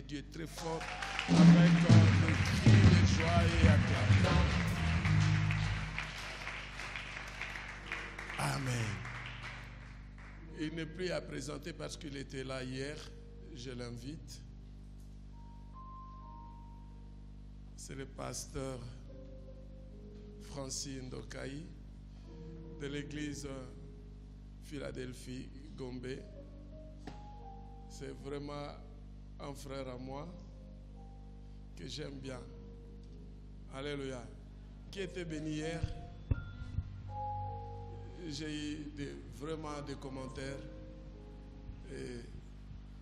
Dieu très fort avec le cri de joie et acclamation. Amen. Il n'est plus à présenter parce qu'il était là hier. Je l'invite. C'est le pasteur Francis Ndokaï de l'église Philadelphie Gombe. C'est vraiment un frère à moi que j'aime bien. Alléluia. Qui était béni hier? J'ai eu vraiment des commentaires et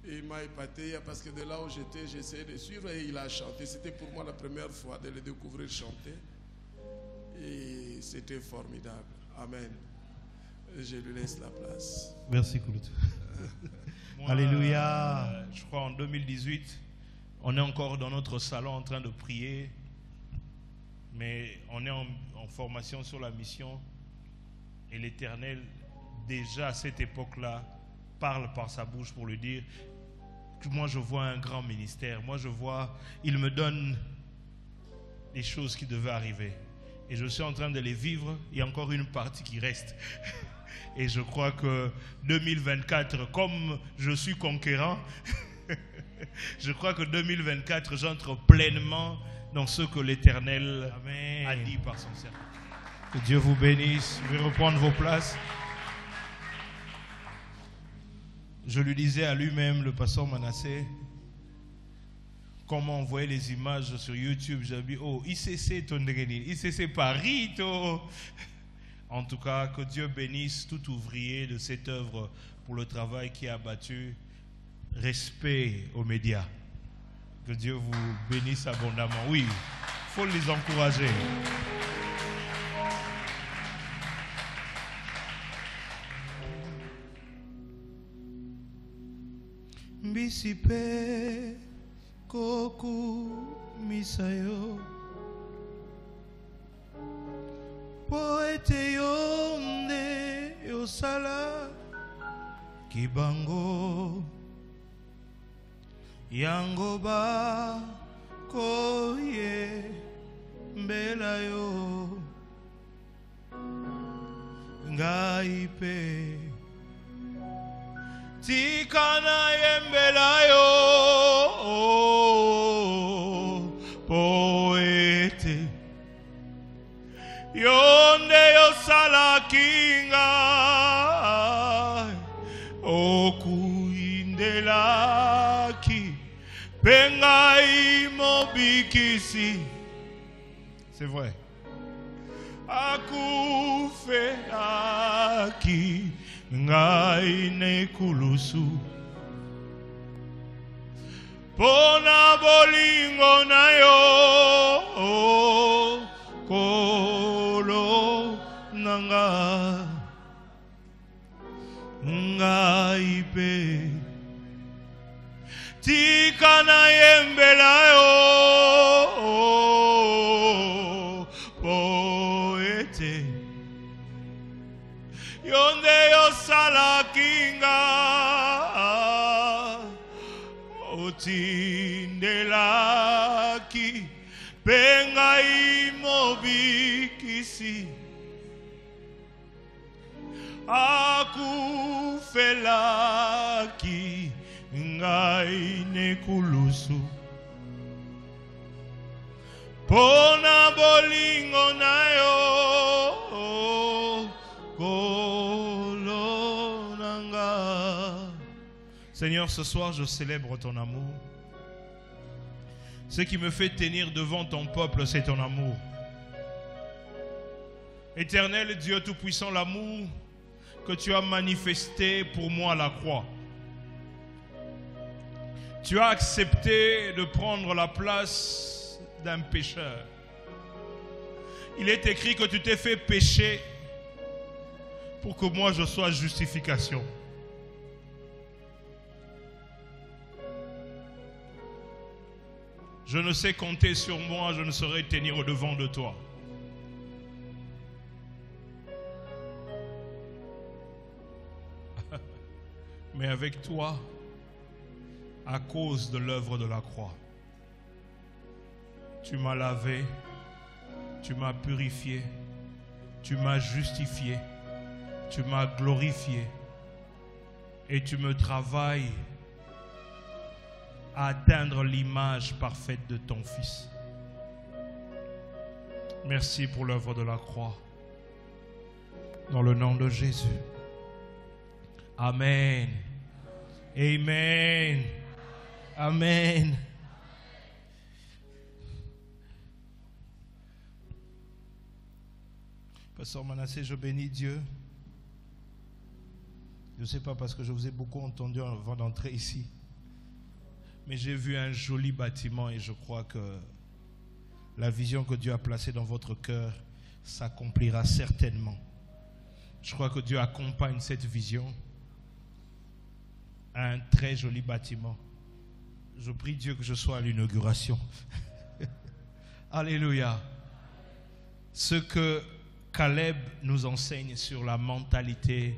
il m'a épaté parce que de là où j'étais, j'essayais de suivre et il a chanté. C'était pour moi la première fois de le découvrir chanter et c'était formidable. Amen. Je lui laisse la place. Merci Claude. Alléluia. Je crois en 2018, on est encore dans notre salon en train de prier, mais on est en formation sur la mission et l'Éternel, déjà à cette époque-là, parle par sa bouche pour lui dire que moi je vois un grand ministère, moi je vois, il me donne des choses qui devaient arriver et je suis en train de les vivre. Il y a encore une partie qui reste. Et je crois que 2024, comme je suis conquérant, je crois que 2024, j'entre pleinement dans ce que l'Éternel a dit par son servant. Que Dieu vous bénisse. Vous pouvez reprendre vos places. Je lui disais à lui-même, le pasteur Manassé, comment on voyait les images sur YouTube, j'ai dit, oh, ICC Tondreni, ICC Paris, to. En tout cas, que Dieu bénisse tout ouvrier de cette œuvre pour le travail qui a abattu. Respect aux médias. Que Dieu vous bénisse abondamment. Oui, il faut les encourager. Bisipe koku misayo. Poete yonde yosala kibango yango ba koye mbela yo ngaipe tikana yembela yo poete yonde yosala kinga okuindelaki pengai mobikisi. C'est vrai. Akufelaki ngai nekulusu pona bolingo na yo kolo nanga ngai pe tika na yembela yo poete yonde yosala kinga otindelaki pengai mobikisi akufelaki ngai nekulusu pona bolingo na yo kolo nanga. Seigneur, ce soir je célèbre ton amour. Ce qui me fait tenir devant ton peuple, c'est ton amour. Éternel Dieu Tout-Puissant, l'amour que tu as manifesté pour moi à la croix. Tu as accepté de prendre la place d'un pécheur. Il est écrit que tu t'es fait pécher pour que moi je sois justification. Je ne sais compter sur moi, je ne saurais tenir au-devant de toi. Mais avec toi, à cause de l'œuvre de la croix. Tu m'as lavé, tu m'as purifié, tu m'as justifié, tu m'as glorifié et tu me travailles à atteindre l'image parfaite de ton Fils. Merci pour l'œuvre de la croix. Dans le nom de Jésus. Amen. Amen. Amen. Pasteur Manassé, je bénis Dieu. Je ne sais pas parce que je vous ai beaucoup entendu avant d'entrer ici. Mais j'ai vu un joli bâtiment et je crois que la vision que Dieu a placée dans votre cœur s'accomplira certainement. Je crois que Dieu accompagne cette vision à un très joli bâtiment. Je prie Dieu que je sois à l'inauguration. Alléluia. Ce que Caleb nous enseigne sur la mentalité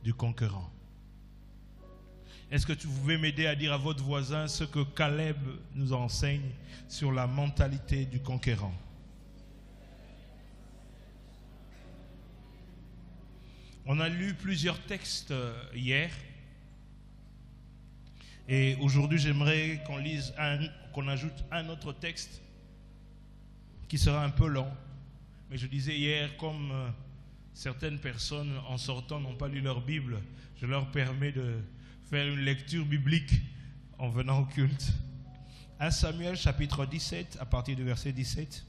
du conquérant. Est-ce que vous pouvez m'aider à dire à votre voisin ce que Caleb nous enseigne sur la mentalité du conquérant? On a lu plusieurs textes hier. Et aujourd'hui, j'aimerais qu'on ajoute un autre texte qui sera un peu long. Mais je disais hier, comme certaines personnes en sortant n'ont pas lu leur Bible, je leur permets de faire une lecture biblique en venant au culte. 1 Samuel chapitre 17 à partir du verset 17.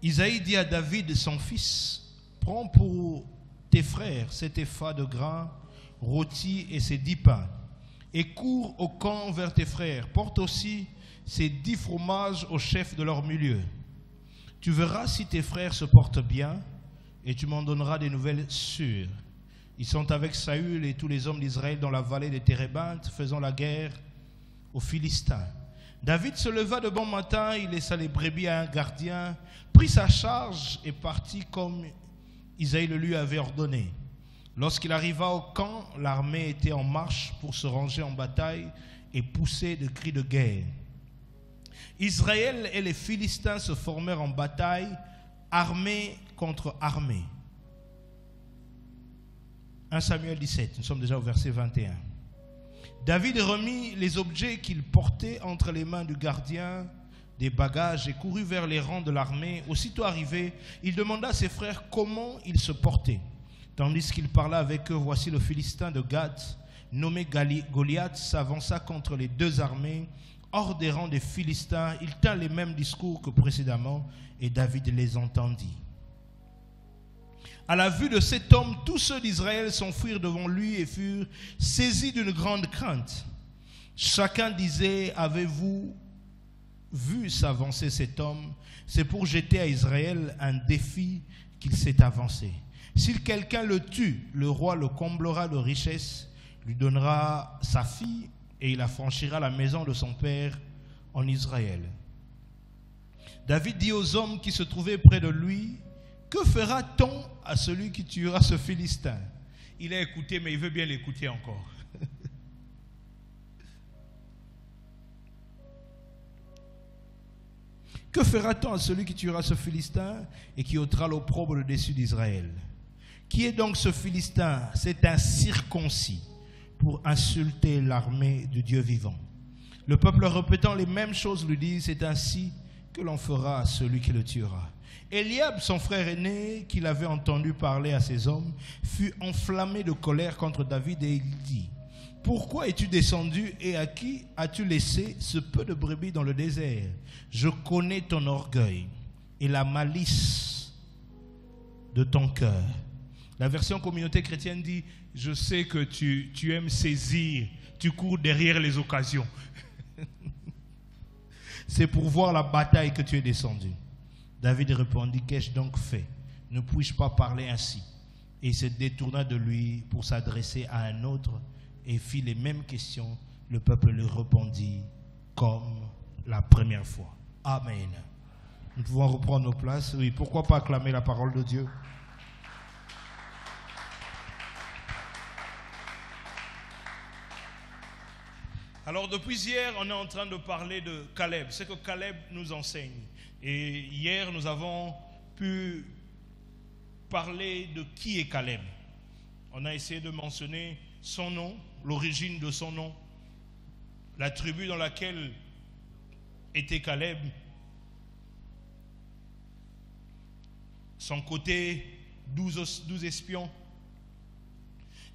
Isaïe dit à David son fils, prends pour tes frères cet épha de grains rôtis et ces 10 pains, et cours au camp vers tes frères. Porte aussi ces 10 fromages au chef de leur milieu. Tu verras si tes frères se portent bien, et tu m'en donneras des nouvelles sûres. Ils sont avec Saül et tous les hommes d'Israël dans la vallée des Térébintes, faisant la guerre aux Philistins. David se leva de bon matin, il laissa les brebis à un gardien, prit sa charge et partit comme Isaïe le lui avait ordonné. Lorsqu'il arriva au camp, l'armée était en marche pour se ranger en bataille et pousser de cris de guerre. Israël et les Philistins se formèrent en bataille, armée contre armée. 1 Samuel 17, nous sommes déjà au verset 21. David remit les objets qu'il portait entre les mains du gardien des bagages et courut vers les rangs de l'armée. Aussitôt arrivé, il demanda à ses frères comment ils se portaient. Tandis qu'il parlait avec eux, voici le Philistin de Gath, nommé Goliath, s'avança contre les deux armées. Hors des rangs des Philistins, il tint les mêmes discours que précédemment, et David les entendit. À la vue de cet homme, tous ceux d'Israël s'enfuirent devant lui et furent saisis d'une grande crainte. Chacun disait, avez-vous vu s'avancer cet homme? C'est pour jeter à Israël un défi qu'il s'est avancé. Si quelqu'un le tue, le roi le comblera de richesses, lui donnera sa fille et il affranchira la maison de son père en Israël. David dit aux hommes qui se trouvaient près de lui, que fera-t-on à celui qui tuera ce Philistin? Il a écouté, mais il veut bien l'écouter encore. Que fera-t-on à celui qui tuera ce Philistin et qui ôtera l'opprobre le dessus d'Israël? Qui est donc ce Philistin? C'est un circoncis pour insulter l'armée du Dieu vivant. Le peuple répétant les mêmes choses lui dit, c'est ainsi que l'on fera à celui qui le tuera. Eliab, son frère aîné, qu'il avait entendu parler à ses hommes, fut enflammé de colère contre David et il dit, pourquoi es-tu descendu et à qui as-tu laissé ce peu de brebis dans le désert? Je connais ton orgueil et la malice de ton cœur. La version communauté chrétienne dit, je sais que tu aimes saisir, tu cours derrière les occasions. C'est pour voir la bataille que tu es descendu. David répondit, qu'ai-je donc fait? Ne puis-je pas parler ainsi? Et il se détourna de lui pour s'adresser à un autre et fit les mêmes questions. Le peuple lui répondit comme la première fois. Amen. Nous pouvons reprendre nos places. Oui, pourquoi pas acclamer la parole de Dieu? Alors depuis hier, on est en train de parler de Caleb, c'est que Caleb nous enseigne. Et hier, nous avons pu parler de qui est Caleb. On a essayé de mentionner son nom, l'origine de son nom, la tribu dans laquelle était Caleb, son côté 12 espions.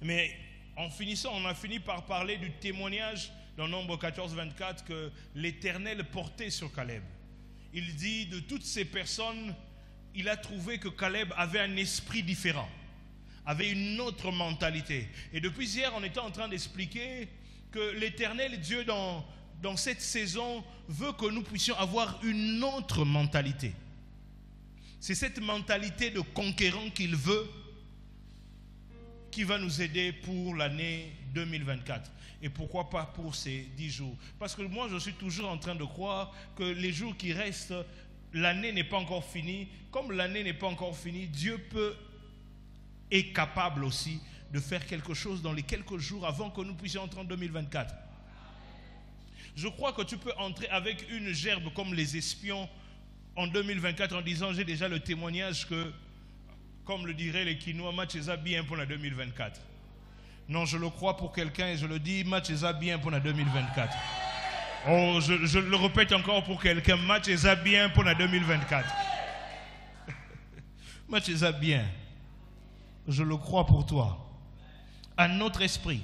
Mais en finissant, on a fini par parler du témoignage dans Nombre 14-24 que l'Éternel portait sur Caleb. Il dit de toutes ces personnes, il a trouvé que Caleb avait un esprit différent, avait une autre mentalité. Et depuis hier, on était en train d'expliquer que l'Éternel Dieu dans cette saison veut que nous puissions avoir une autre mentalité. C'est cette mentalité de conquérant qu'il veut qui va nous aider pour l'année 2024. Et pourquoi pas pour ces 10 jours? Parce que moi, je suis toujours en train de croire que les jours qui restent, l'année n'est pas encore finie. Comme l'année n'est pas encore finie, Dieu est capable aussi de faire quelque chose dans les quelques jours avant que nous puissions entrer en 2024. Je crois que tu peux entrer avec une gerbe comme les espions en 2024 en disant j'ai déjà le témoignage que, comme le diraient les Quinois, match est bien pour la 2024. Non, je le crois pour quelqu'un et je le dis, match est bien pour la 2024. Oh, je le répète encore pour quelqu'un, match est bien pour la 2024. Match est bien. Je le crois pour toi. À notre esprit.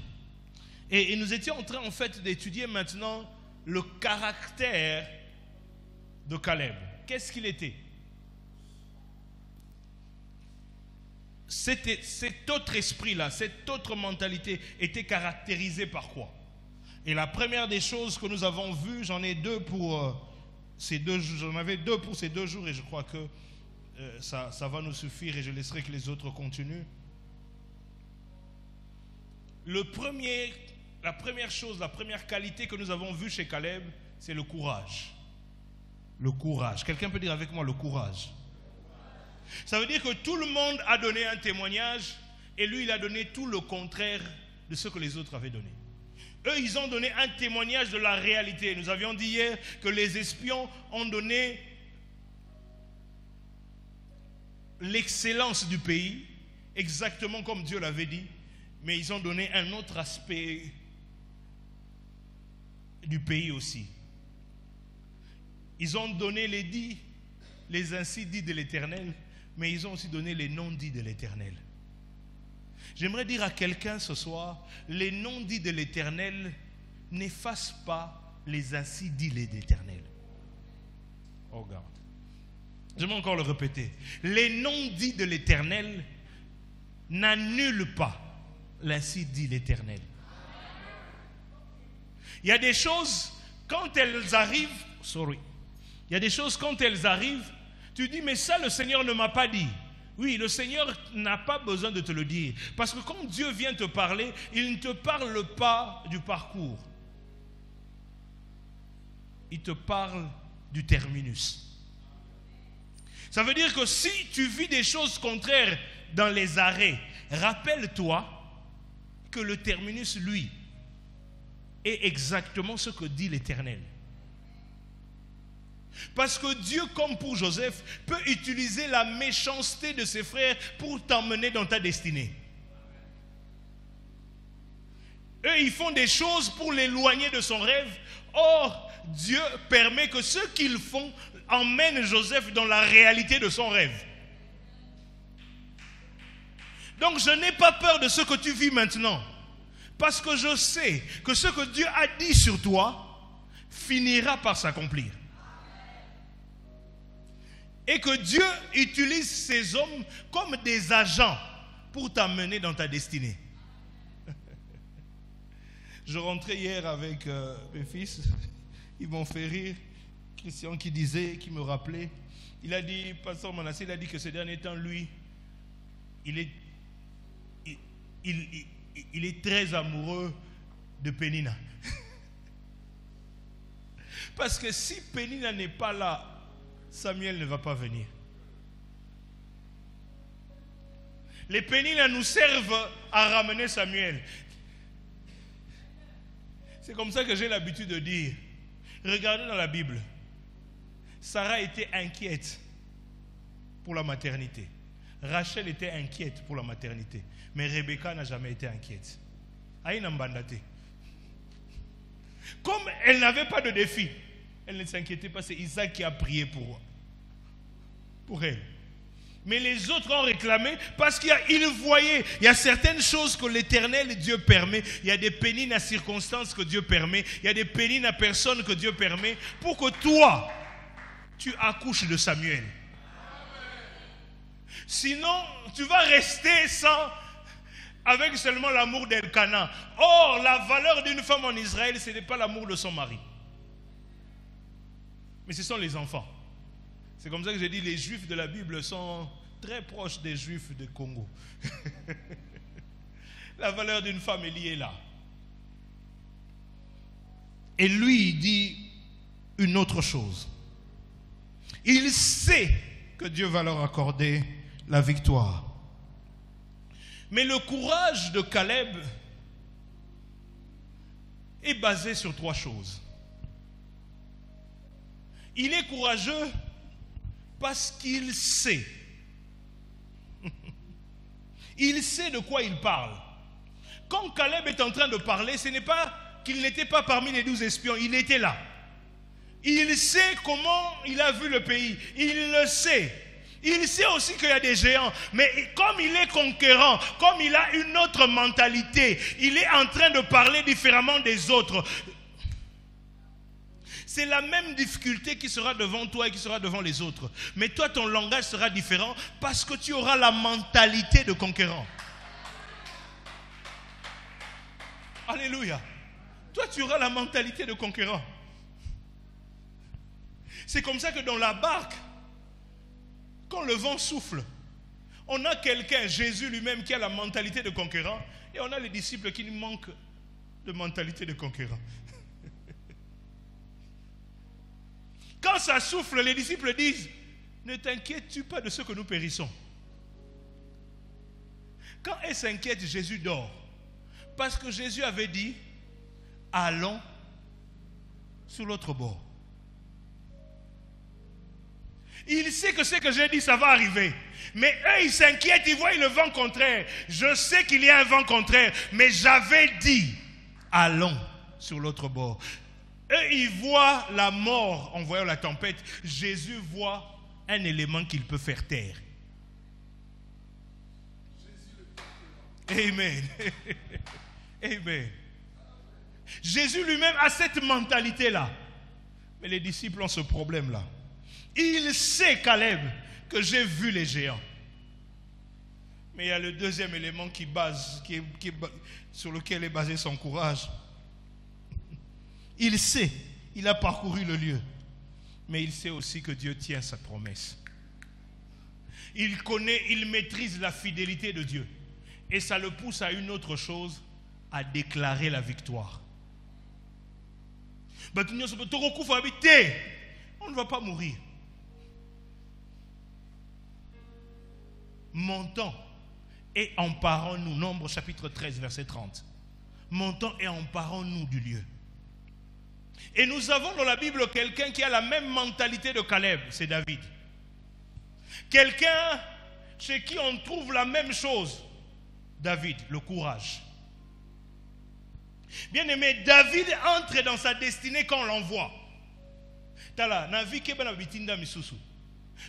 Et nous étions en train en fait d'étudier maintenant le caractère de Caleb. Qu'est-ce qu'il était? Cet autre esprit-là, cette autre mentalité était caractérisée par quoi? Et la première des choses que nous avons vues, j'en avais deux pour ces 2 jours et je crois que ça va nous suffire et je laisserai que les autres continuent. La première chose, la première qualité que nous avons vue chez Caleb, c'est le courage. Le courage. Quelqu'un peut dire avec moi le courage. Ça veut dire que tout le monde a donné un témoignage et lui, il a donné tout le contraire de ce que les autres avaient donné. Eux, ils ont donné un témoignage de la réalité. Nous avions dit hier que les espions ont donné l'excellence du pays, exactement comme Dieu l'avait dit, mais ils ont donné un autre aspect du pays aussi. Ils ont donné les ainsi dits de l'Éternel, mais ils ont aussi donné les non-dits de l'Éternel. J'aimerais dire à quelqu'un ce soir, les non-dits de l'Éternel n'effacent pas les ainsi dits de l'Éternel. Oh God. Je vais encore le répéter. Les non-dits de l'Éternel n'annulent pas l'ainsi dit l'Éternel. Il y a des choses, quand elles arrivent, il y a des choses quand elles arrivent, tu dis mais ça le Seigneur ne m'a pas dit. Oui, le Seigneur n'a pas besoin de te le dire. Parce que quand Dieu vient te parler, il ne te parle pas du parcours. Il te parle du terminus. Ça veut dire que si tu vis des choses contraires dans les arrêts, rappelle-toi que le terminus, lui, est exactement ce que dit l'Éternel. Parce que Dieu, comme pour Joseph, peut utiliser la méchanceté de ses frères pour t'emmener dans ta destinée. Eux, ils font des choses pour l'éloigner de son rêve. Or, Dieu permet que ce qu'ils font emmène Joseph dans la réalité de son rêve. Donc, je n'ai pas peur de ce que tu vis maintenant. Parce que je sais que ce que Dieu a dit sur toi finira par s'accomplir. Et que Dieu utilise ces hommes comme des agents pour t'amener dans ta destinée. Je rentrais hier avec mes fils, ils m'ont fait rire. Christian qui me rappelait, il a dit, Pasteur Manassé, il a dit que ces derniers temps, lui, il est très amoureux de Pénina. Parce que si Pénina n'est pas là, Samuel ne va pas venir. Les Pénina nous servent à ramener Samuel. C'est comme ça que j'ai l'habitude de dire. Regardez dans la Bible. Sarah était inquiète pour la maternité. Rachel était inquiète pour la maternité. Mais Rebecca n'a jamais été inquiète. Aïna Mbandate. Comme elle n'avait pas de défi, elle ne s'inquiétait pas. C'est Isaac qui a prié pour elle. Mais les autres ont réclamé parce qu'ils voyaient, il y a certaines choses que l'Éternel Dieu permet. Il y a des pénines à circonstances que Dieu permet. Il y a des pénines à personnes que Dieu permet pour que toi, tu accouches de Samuel. Sinon, tu vas rester avec seulement l'amour d'Elkana. Or, la valeur d'une femme en Israël, ce n'est pas l'amour de son mari. Mais ce sont les enfants. C'est comme ça que j'ai dit, les Juifs de la Bible sont très proches des Juifs de Congo. La valeur d'une femme est liée là. Et lui, il dit une autre chose. Il sait que Dieu va leur accorder la victoire. Mais le courage de Caleb est basé sur 3 choses. Il est courageux parce qu'il sait. Il sait de quoi il parle. Quand Caleb est en train de parler, ce n'est pas qu'il n'était pas parmi les 12 espions, il était là. Il sait comment il a vu le pays. Il le sait. Il sait aussi qu'il y a des géants. Mais comme il est conquérant, comme il a une autre mentalité, il est en train de parler différemment des autres. C'est la même difficulté qui sera devant toi et qui sera devant les autres. Mais toi, ton langage sera différent parce que tu auras la mentalité de conquérant. Alléluia. Toi, tu auras la mentalité de conquérant. C'est comme ça que dans la barque, quand le vent souffle, on a quelqu'un, Jésus lui-même, qui a la mentalité de conquérant, et on a les disciples qui manquent de mentalité de conquérant. Quand ça souffle, les disciples disent, ne t'inquiètes-tu pas de ce que nous périssons. Quand elle s'inquiète, Jésus dort. Parce que Jésus avait dit, allons sur l'autre bord. Il sait que ce que j'ai dit, ça va arriver. Mais eux, ils s'inquiètent, ils voient le vent contraire. Je sais qu'il y a un vent contraire, mais j'avais dit, allons sur l'autre bord. Eux, ils voient la mort en voyant la tempête. Jésus voit un élément qu'il peut faire taire. Amen. Amen. Jésus lui-même a cette mentalité-là. Mais les disciples ont ce problème-là. Il sait, Caleb, que j'ai vu les géants. Mais il y a le deuxième élément sur lequel est basé son courage. Il sait, il a parcouru le lieu. Mais il sait aussi que Dieu tient sa promesse. Il connaît, il maîtrise la fidélité de Dieu. Et ça le pousse à une autre chose, à déclarer la victoire. On ne va pas mourir. Montons et emparons-nous. Nombre chapitre 13, verset 30. Montons et emparons-nous du lieu. Et nous avons dans la Bible quelqu'un qui a la même mentalité de Caleb, c'est David. Quelqu'un chez qui on trouve la même chose. David, le courage. Bien aimé, David entre dans sa destinée quand on l'envoie.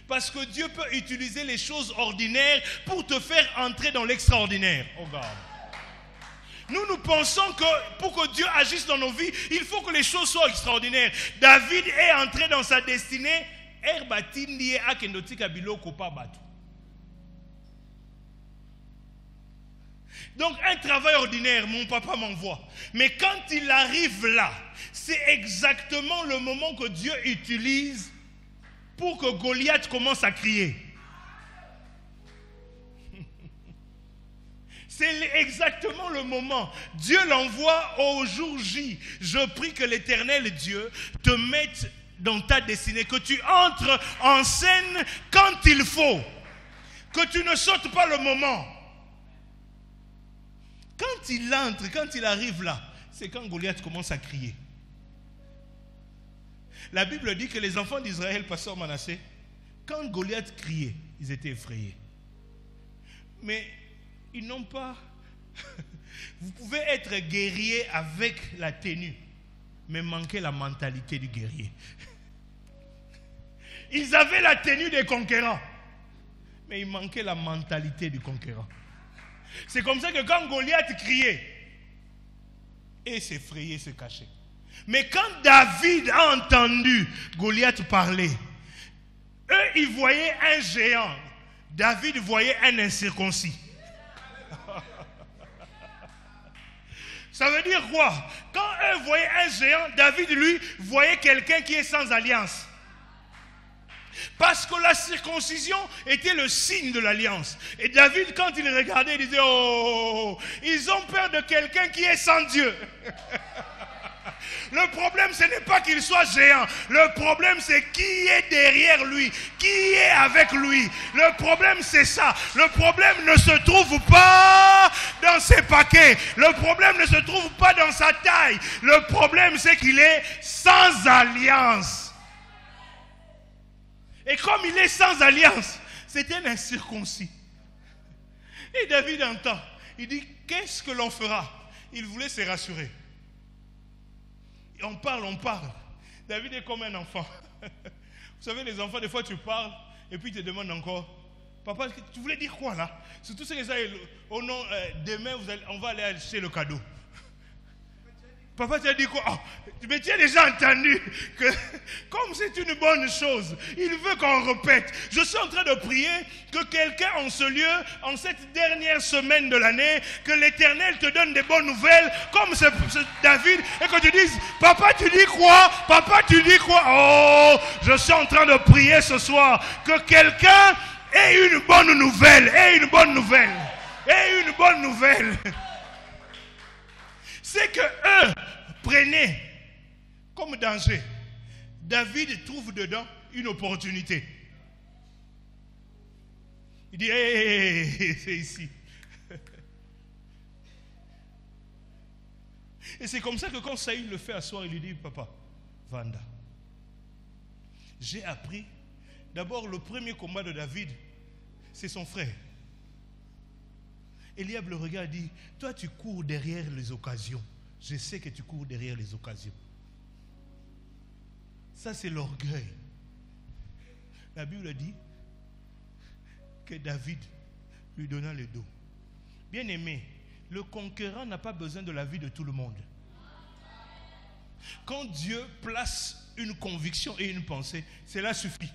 Parce que Dieu peut utiliser les choses ordinaires pour te faire entrer dans l'extraordinaire. Oh God. Nous pensons que pour que Dieu agisse dans nos vies, il faut que les choses soient extraordinaires. David est entré dans sa destinée. Donc un travail ordinaire, mon papa m'envoie. Mais quand il arrive là, c'est exactement le moment que Dieu utilise pour que Goliath commence à crier. C'est exactement le moment. Dieu l'envoie au jour J. Je prie que l'Éternel Dieu te mette dans ta destinée, que tu entres en scène quand il faut, que tu ne sautes pas le moment. Quand il entre, quand il arrive là, c'est quand Goliath commence à crier. La Bible dit que les enfants d'Israël, pasteur Manassé, quand Goliath criait, ils étaient effrayés. Mais ils n'ont pas... Vous pouvez être guerrier avec la tenue, mais manquer la mentalité du guerrier. Ils avaient la tenue des conquérants, mais il manquait la mentalité du conquérant. C'est comme ça que quand Goliath criait, et s'effrayait, se cachait. Mais quand David a entendu Goliath parler, eux, ils voyaient un géant. David voyait un incirconcis. Ça veut dire quoi? Quand eux voyaient un géant, David, lui, voyait quelqu'un qui est sans alliance. Parce que la circoncision était le signe de l'alliance. Et David, quand il regardait, il disait, oh, ils ont peur de quelqu'un qui est sans Dieu. Le problème, ce n'est pas qu'il soit géant. Le problème, c'est qui est derrière lui, qui est avec lui. Le problème, c'est ça. Le problème ne se trouve pas dans ses paquets. Le problème ne se trouve pas dans sa taille. Le problème, c'est qu'il est sans alliance. Et comme il est sans alliance, c'est un incirconcis. Et David entend. Il dit, qu'est-ce que l'on fera? Il voulait se rassurer. On parle. David est comme un enfant. Vous savez, les enfants, des fois, tu parles et puis ils te demandent encore, papa, tu voulais dire quoi là? Surtout ce que ça est, oh non, demain, on va aller acheter le cadeau. Papa, tu as dit quoi? Oh, mais tu as déjà entendu que, comme c'est une bonne chose, il veut qu'on répète. Je suis en train de prier que quelqu'un en ce lieu, en cette dernière semaine de l'année, que l'Éternel te donne des bonnes nouvelles, comme ce David, et que tu dises, papa, tu dis quoi? Papa, tu dis quoi? Oh, je suis en train de prier ce soir que quelqu'un ait une bonne nouvelle, C'est que eux prenaient comme danger. David trouve dedans une opportunité. Il dit, hey, c'est ici. Et c'est comme ça que quand Saül le fait asseoir, il lui dit, papa, Vanda, j'ai appris, d'abord le premier combat de David, c'est son frère. Eliab le regarde et dit, toi tu cours derrière les occasions. Je sais que tu cours derrière les occasions. Ça c'est l'orgueil. La Bible dit que David lui donna le dos. Bien aimé, le conquérant n'a pas besoin de l'avis de tout le monde. Quand Dieu place une conviction et une pensée, cela suffit.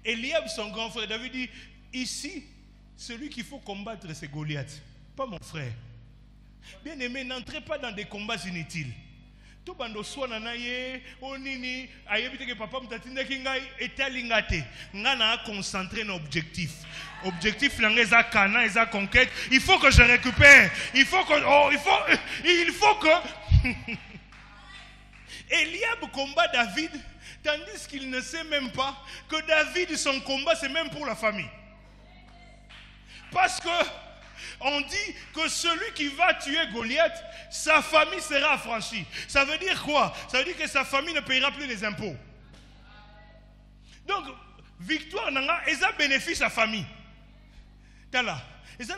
Eliab, son grand frère, David dit, ici, celui qu'il faut combattre, c'est Goliath, pas mon frère. Bien aimé, n'entrez pas dans des combats inutiles. Tout bando swana na ye onini ayebite que papa mtatinda kingai etalingate ngana concentrer nos objectifs. Objectif langeza kana eza conquête. Il faut que je récupère. Il faut que Eliab combat David tandis qu'il ne sait même pas que David son combat c'est même pour la famille. Parce que on dit que celui qui va tuer Goliath, sa famille sera affranchie. Ça veut dire quoi? Ça veut dire que sa famille ne payera plus les impôts. Donc, victoire nanga, et ça bénéficie à la famille. Tala, et ça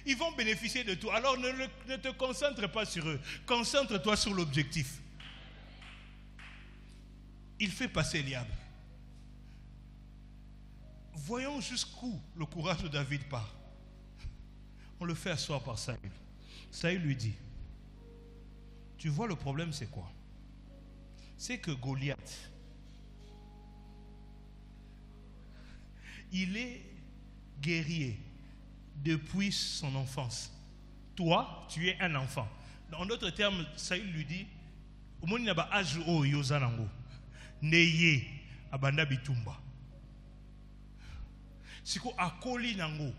ils vont bénéficier de tout. Alors ne te concentre pas sur eux. Concentre-toi sur l'objectif. Il fait passer Eliab. Voyons jusqu'où le courage de David part. On le fait asseoir par Saül. Saül lui dit, tu vois le problème c'est quoi? C'est que Goliath, il est guerrier depuis son enfance. Toi, tu es un enfant. En d'autres termes, Saül lui dit, omoni na ba âge o yozanango, neye abanda bitumba. Siko akoli nango.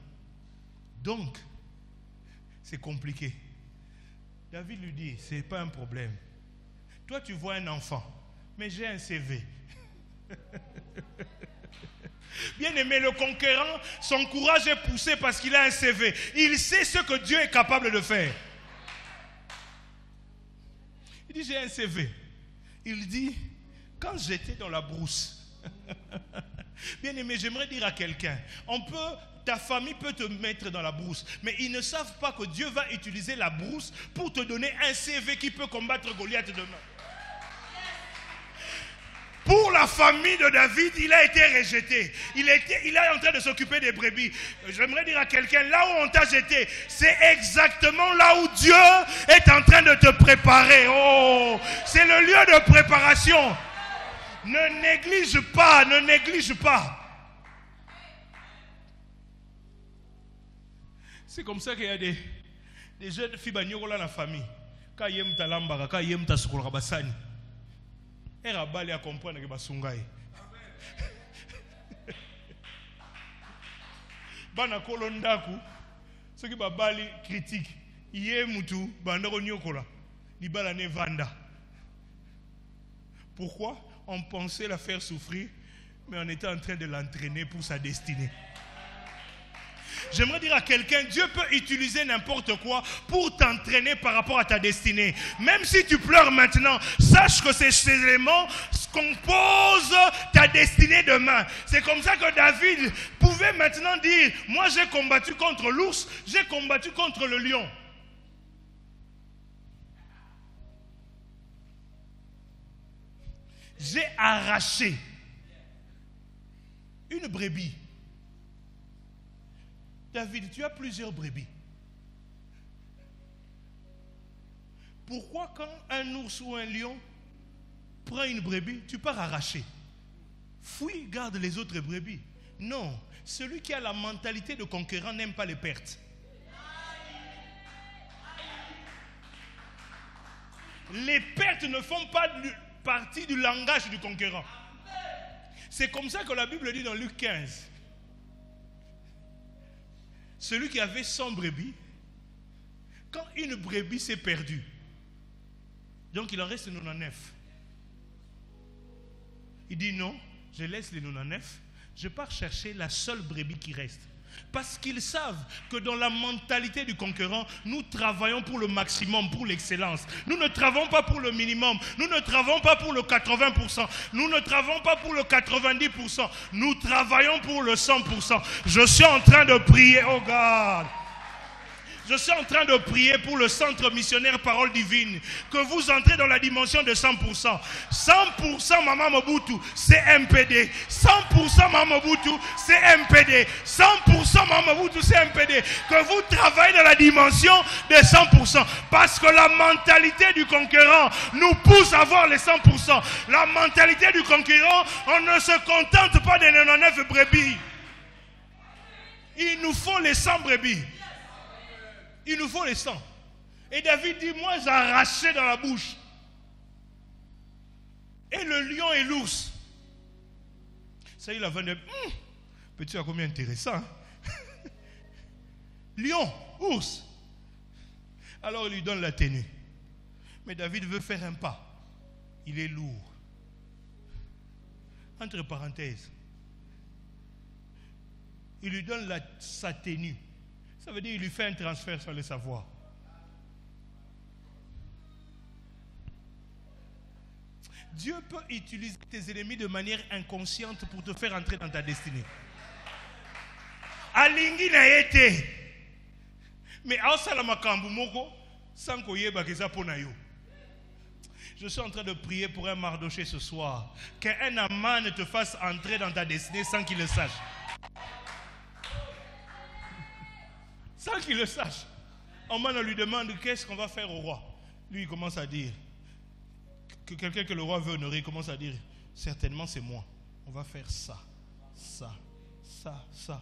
Donc, c'est compliqué. David lui dit, c'est pas un problème. Toi, tu vois un enfant, mais j'ai un CV. Bien aimé, le conquérant, son courage est poussé parce qu'il a un CV. Il sait ce que Dieu est capable de faire. Il dit, j'ai un CV. Il dit, quand j'étais dans la brousse, bien aimé, j'aimerais dire à quelqu'un, ta famille peut te mettre dans la brousse, mais ils ne savent pas que Dieu va utiliser la brousse pour te donner un CV qui peut combattre Goliath demain. Pour la famille de David, il a été rejeté. Il est en train de s'occuper des brebis. J'aimerais dire à quelqu'un, là où on t'a jeté, c'est exactement là où Dieu est en train de te préparer. Oh, c'est le lieu de préparation. Ne néglige pas, ne néglige pas. C'est comme ça qu'il y a des jeunes filles dans la famille. Quand il y a un talambara, quand il y a un tasukurabassani. Et Rabali a comprendre que Basungaï. Bana kolondaku, ce qui babali critique. Yé mutu, bandero nyokola, ni balane vanda. Pourquoi? On pensait la faire souffrir, mais on était en train de l'entraîner pour sa destinée. J'aimerais dire à quelqu'un, Dieu peut utiliser n'importe quoi pour t'entraîner par rapport à ta destinée. Même si tu pleures maintenant, sache que ces éléments composent ta destinée demain. C'est comme ça que David pouvait maintenant dire, moi j'ai combattu contre l'ours, j'ai combattu contre le lion. J'ai arraché une brebis. David, tu as plusieurs brebis. Pourquoi quand un ours ou un lion prend une brebis, tu pars arracher? Fouille, garde les autres brebis. Non, celui qui a la mentalité de conquérant n'aime pas les pertes. Les pertes ne font pas partie du langage du conquérant. C'est comme ça que la Bible dit dans Luc 15. Celui qui avait 100 brebis, quand une brebis s'est perdue, donc il en reste 99. Il dit non, je laisse les 99, je pars chercher la seule brebis qui reste. Parce qu'ils savent que dans la mentalité du conquérant, nous travaillons pour le maximum, pour l'excellence. Nous ne travaillons pas pour le minimum. Nous ne travaillons pas pour le 80%. Nous ne travaillons pas pour le 90%. Nous travaillons pour le 100%. Je suis en train de prier, oh God. Je suis en train de prier pour le centre missionnaire Parole Divine. Que vous entrez dans la dimension de 100%. 100% Maman Mobutu, c'est MPD. 100% Maman Mobutu, c'est MPD. 100% Maman Mobutu, c'est MPD. Que vous travaillez dans la dimension de 100%. Parce que la mentalité du conquérant nous pousse à voir les 100%. La mentalité du conquérant, on ne se contente pas des 99 brebis. Il nous faut les 100 brebis. Il nous faut les 100. Et David dit, moi j'ai arraché dans la bouche. Et le lion et l'ours. Ça il a vendu. Petit à combien intéressant. Lion, ours. Alors il lui donne la tenue. Mais David veut faire un pas. Il est lourd. Entre parenthèses. Il lui donne sa tenue. Ça veut dire qu'il lui fait un transfert sans le savoir. Dieu peut utiliser tes ennemis de manière inconsciente pour te faire entrer dans ta destinée. Alingi na été. Mais asala makambu moko sans koyeba keza pona yo. Je suis en train de prier pour un Mardoché ce soir. Qu'un Aman te fasse entrer dans ta destinée sans qu'il le sache. Sans qu'il le sache. Aman lui demande qu'est-ce qu'on va faire au roi. Lui il commence à dire que quelqu'un que le roi veut honorer, il commence à dire certainement c'est moi. On va faire ça, ça, ça, ça.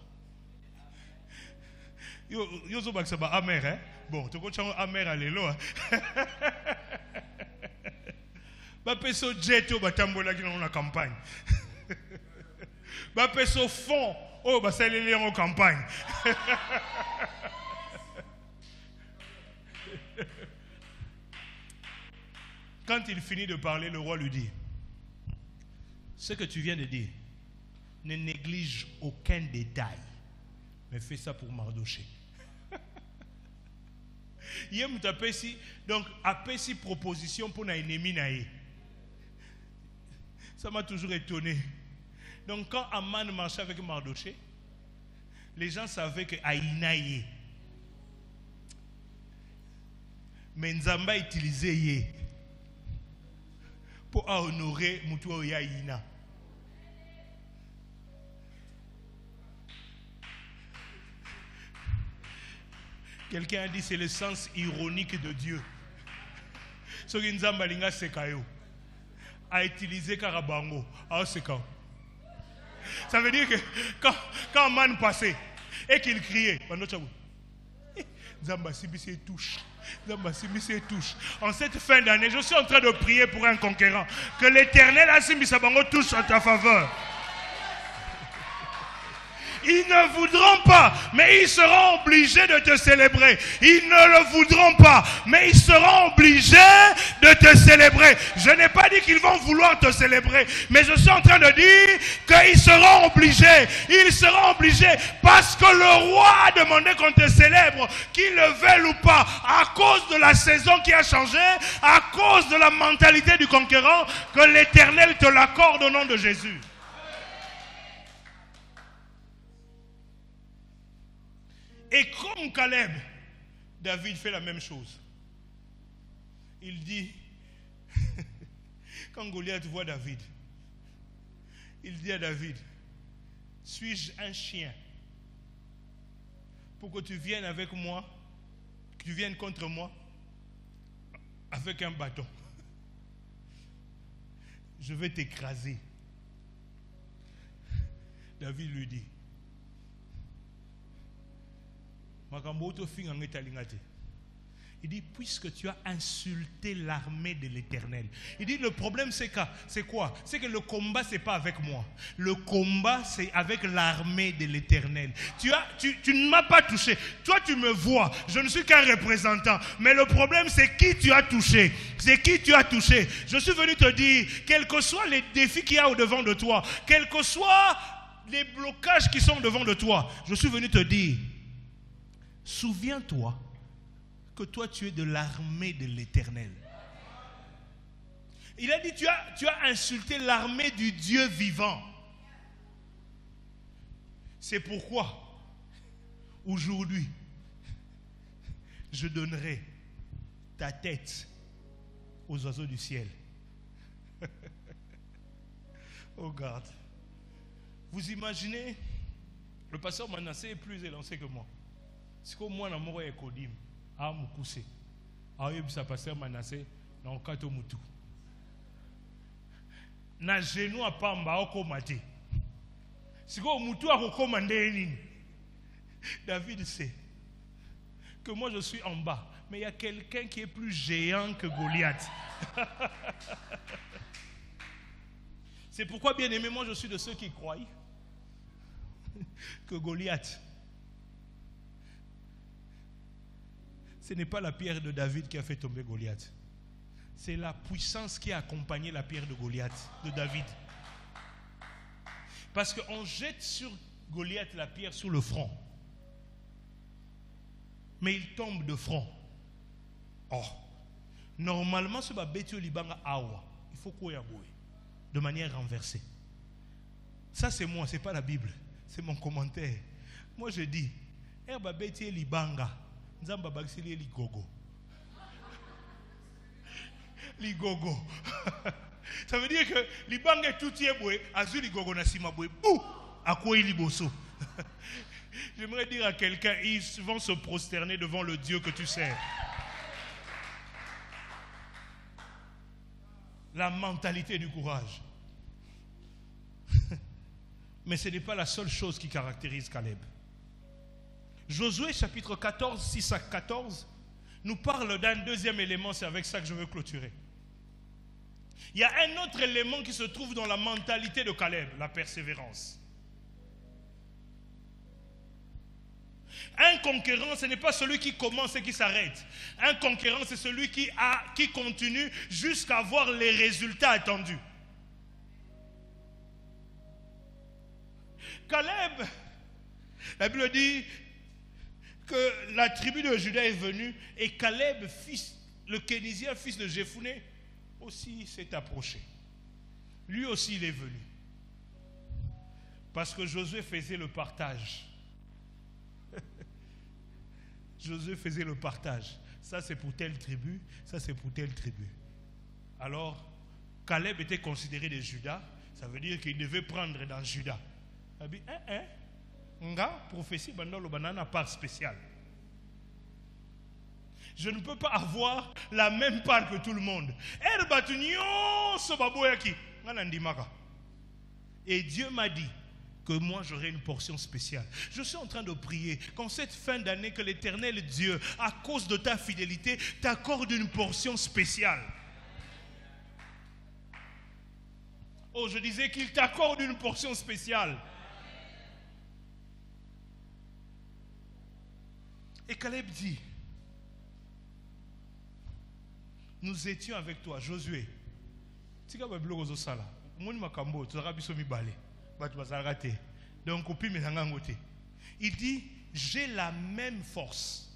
Yo zo bak saba amer hein. Bon, tu connais amer alelo. Ba peso jeto batambola ki na campagne. Ba peso fond oh ba saleli en campagne. Quand il finit de parler, le roi lui dit, ce que tu viens de dire, ne néglige aucun détail. Mais fais ça pour Mardoché. Donc, apesi proposition pour un ennemi. Ça m'a toujours étonné. Donc, quand Aman marchait avec Mardoché, les gens savaient que Aïnaïe. Mais Nzamba utilisait Yé pour honorer Moutou Yaïna. Quelqu'un a dit c'est le sens ironique de Dieu. Ce que Nzamba Linga Sekayo a utilisé Karabango. Ça veut dire que quand un man passait et qu'il criait, Nzamba Sibisi touche. En cette fin d'année, je suis en train de prier pour un conquérant. Que l'Éternel Asimbisabango touche en ta faveur. Ils ne voudront pas, mais ils seront obligés de te célébrer. Ils ne le voudront pas, mais ils seront obligés de te célébrer. Je n'ai pas dit qu'ils vont vouloir te célébrer, mais je suis en train de dire qu'ils seront obligés. Ils seront obligés parce que le roi a demandé qu'on te célèbre, qu'ils le veulent ou pas, à cause de la saison qui a changé, à cause de la mentalité du conquérant, que l'Éternel te l'accorde au nom de Jésus. Et comme Caleb, David fait la même chose. Il dit, quand Goliath voit David, il dit à David, suis-je un chien pour que tu viennes avec moi, que tu viennes contre moi avec un bâton? Je vais t'écraser. David lui dit, il dit, puisque tu as insulté l'armée de l'Éternel. Il dit, le problème c'est quoi? C'est que le combat c'est pas avec moi. Le combat c'est avec l'armée de l'Éternel. Tu ne m'as pas touché. Toi tu me vois. Je ne suis qu'un représentant. Mais le problème c'est qui tu as touché. C'est qui tu as touché. Je suis venu te dire, quels que soient les défis qu'il y a au-devant de toi, quels que soient les blocages qui sont devant de toi, je suis venu te dire, souviens-toi que toi tu es de l'armée de l'Éternel. Il a dit, tu as insulté l'armée du Dieu vivant. C'est pourquoi aujourd'hui je donnerai ta tête aux oiseaux du ciel. Oh garde. Vous imaginez, le pasteur Manassé est plus élancé que moi. C'est comme moi, je suis Kodim, à Moukousse. Je suis pasteur Manassé, dans le Kato Moutou. Na genou à Pamba, au Komate. C'est comme Moutou a recommandé. David sait que moi je suis en bas, mais il y a quelqu'un qui est plus géant que Goliath. C'est pourquoi, bien aimé, moi je suis de ceux qui croient que Goliath, ce n'est pas la pierre de David qui a fait tomber Goliath. C'est la puissance qui a accompagné la pierre de Goliath, de David. Parce qu'on jette sur Goliath la pierre sur le front. Mais il tombe de front. Oh, normalement, ce babétio libanga awa, il faut qu'on y aboue de manière renversée. Ça c'est moi, c'est pas la Bible, c'est mon commentaire. Moi je dis, babétio libanga, nzamba baksili ligogo. Ligogo. Ça veut dire que libanga est tout yeboué, azu ligogo na simaboué, bouh, à quoi il liboso. J'aimerais dire à quelqu'un, ils vont se prosterner devant le Dieu que tu sers. La mentalité du courage. Mais ce n'est pas la seule chose qui caractérise Caleb. Josué chapitre 14, 6 à 14, nous parle d'un deuxième élément, c'est avec ça que je veux clôturer. Il y a un autre élément qui se trouve dans la mentalité de Caleb, la persévérance. Un conquérant, ce n'est pas celui qui commence et qui s'arrête. Un conquérant, c'est celui qui continue jusqu'à avoir les résultats attendus. Caleb, la Bible dit que la tribu de Juda est venue et Caleb, le Kénésien, fils de Jephuné, aussi s'est approché. Lui aussi il est venu. Parce que Josué faisait le partage. Josué faisait le partage. Ça c'est pour telle tribu, ça c'est pour telle tribu. Alors, Caleb était considéré de Juda, ça veut dire qu'il devait prendre dans Juda. Il a dit, nga prophétie bandolo banana part spéciale. Je ne peux pas avoir la même part que tout le monde. Et Dieu m'a dit que moi j'aurai une portion spéciale. Je suis en train de prier qu'en cette fin d'année, que l'Éternel Dieu, à cause de ta fidélité, t'accorde une portion spéciale. Oh, je disais qu'il t'accorde une portion spéciale. Et Caleb dit, nous étions avec toi, Josué. Il dit, j'ai la même force.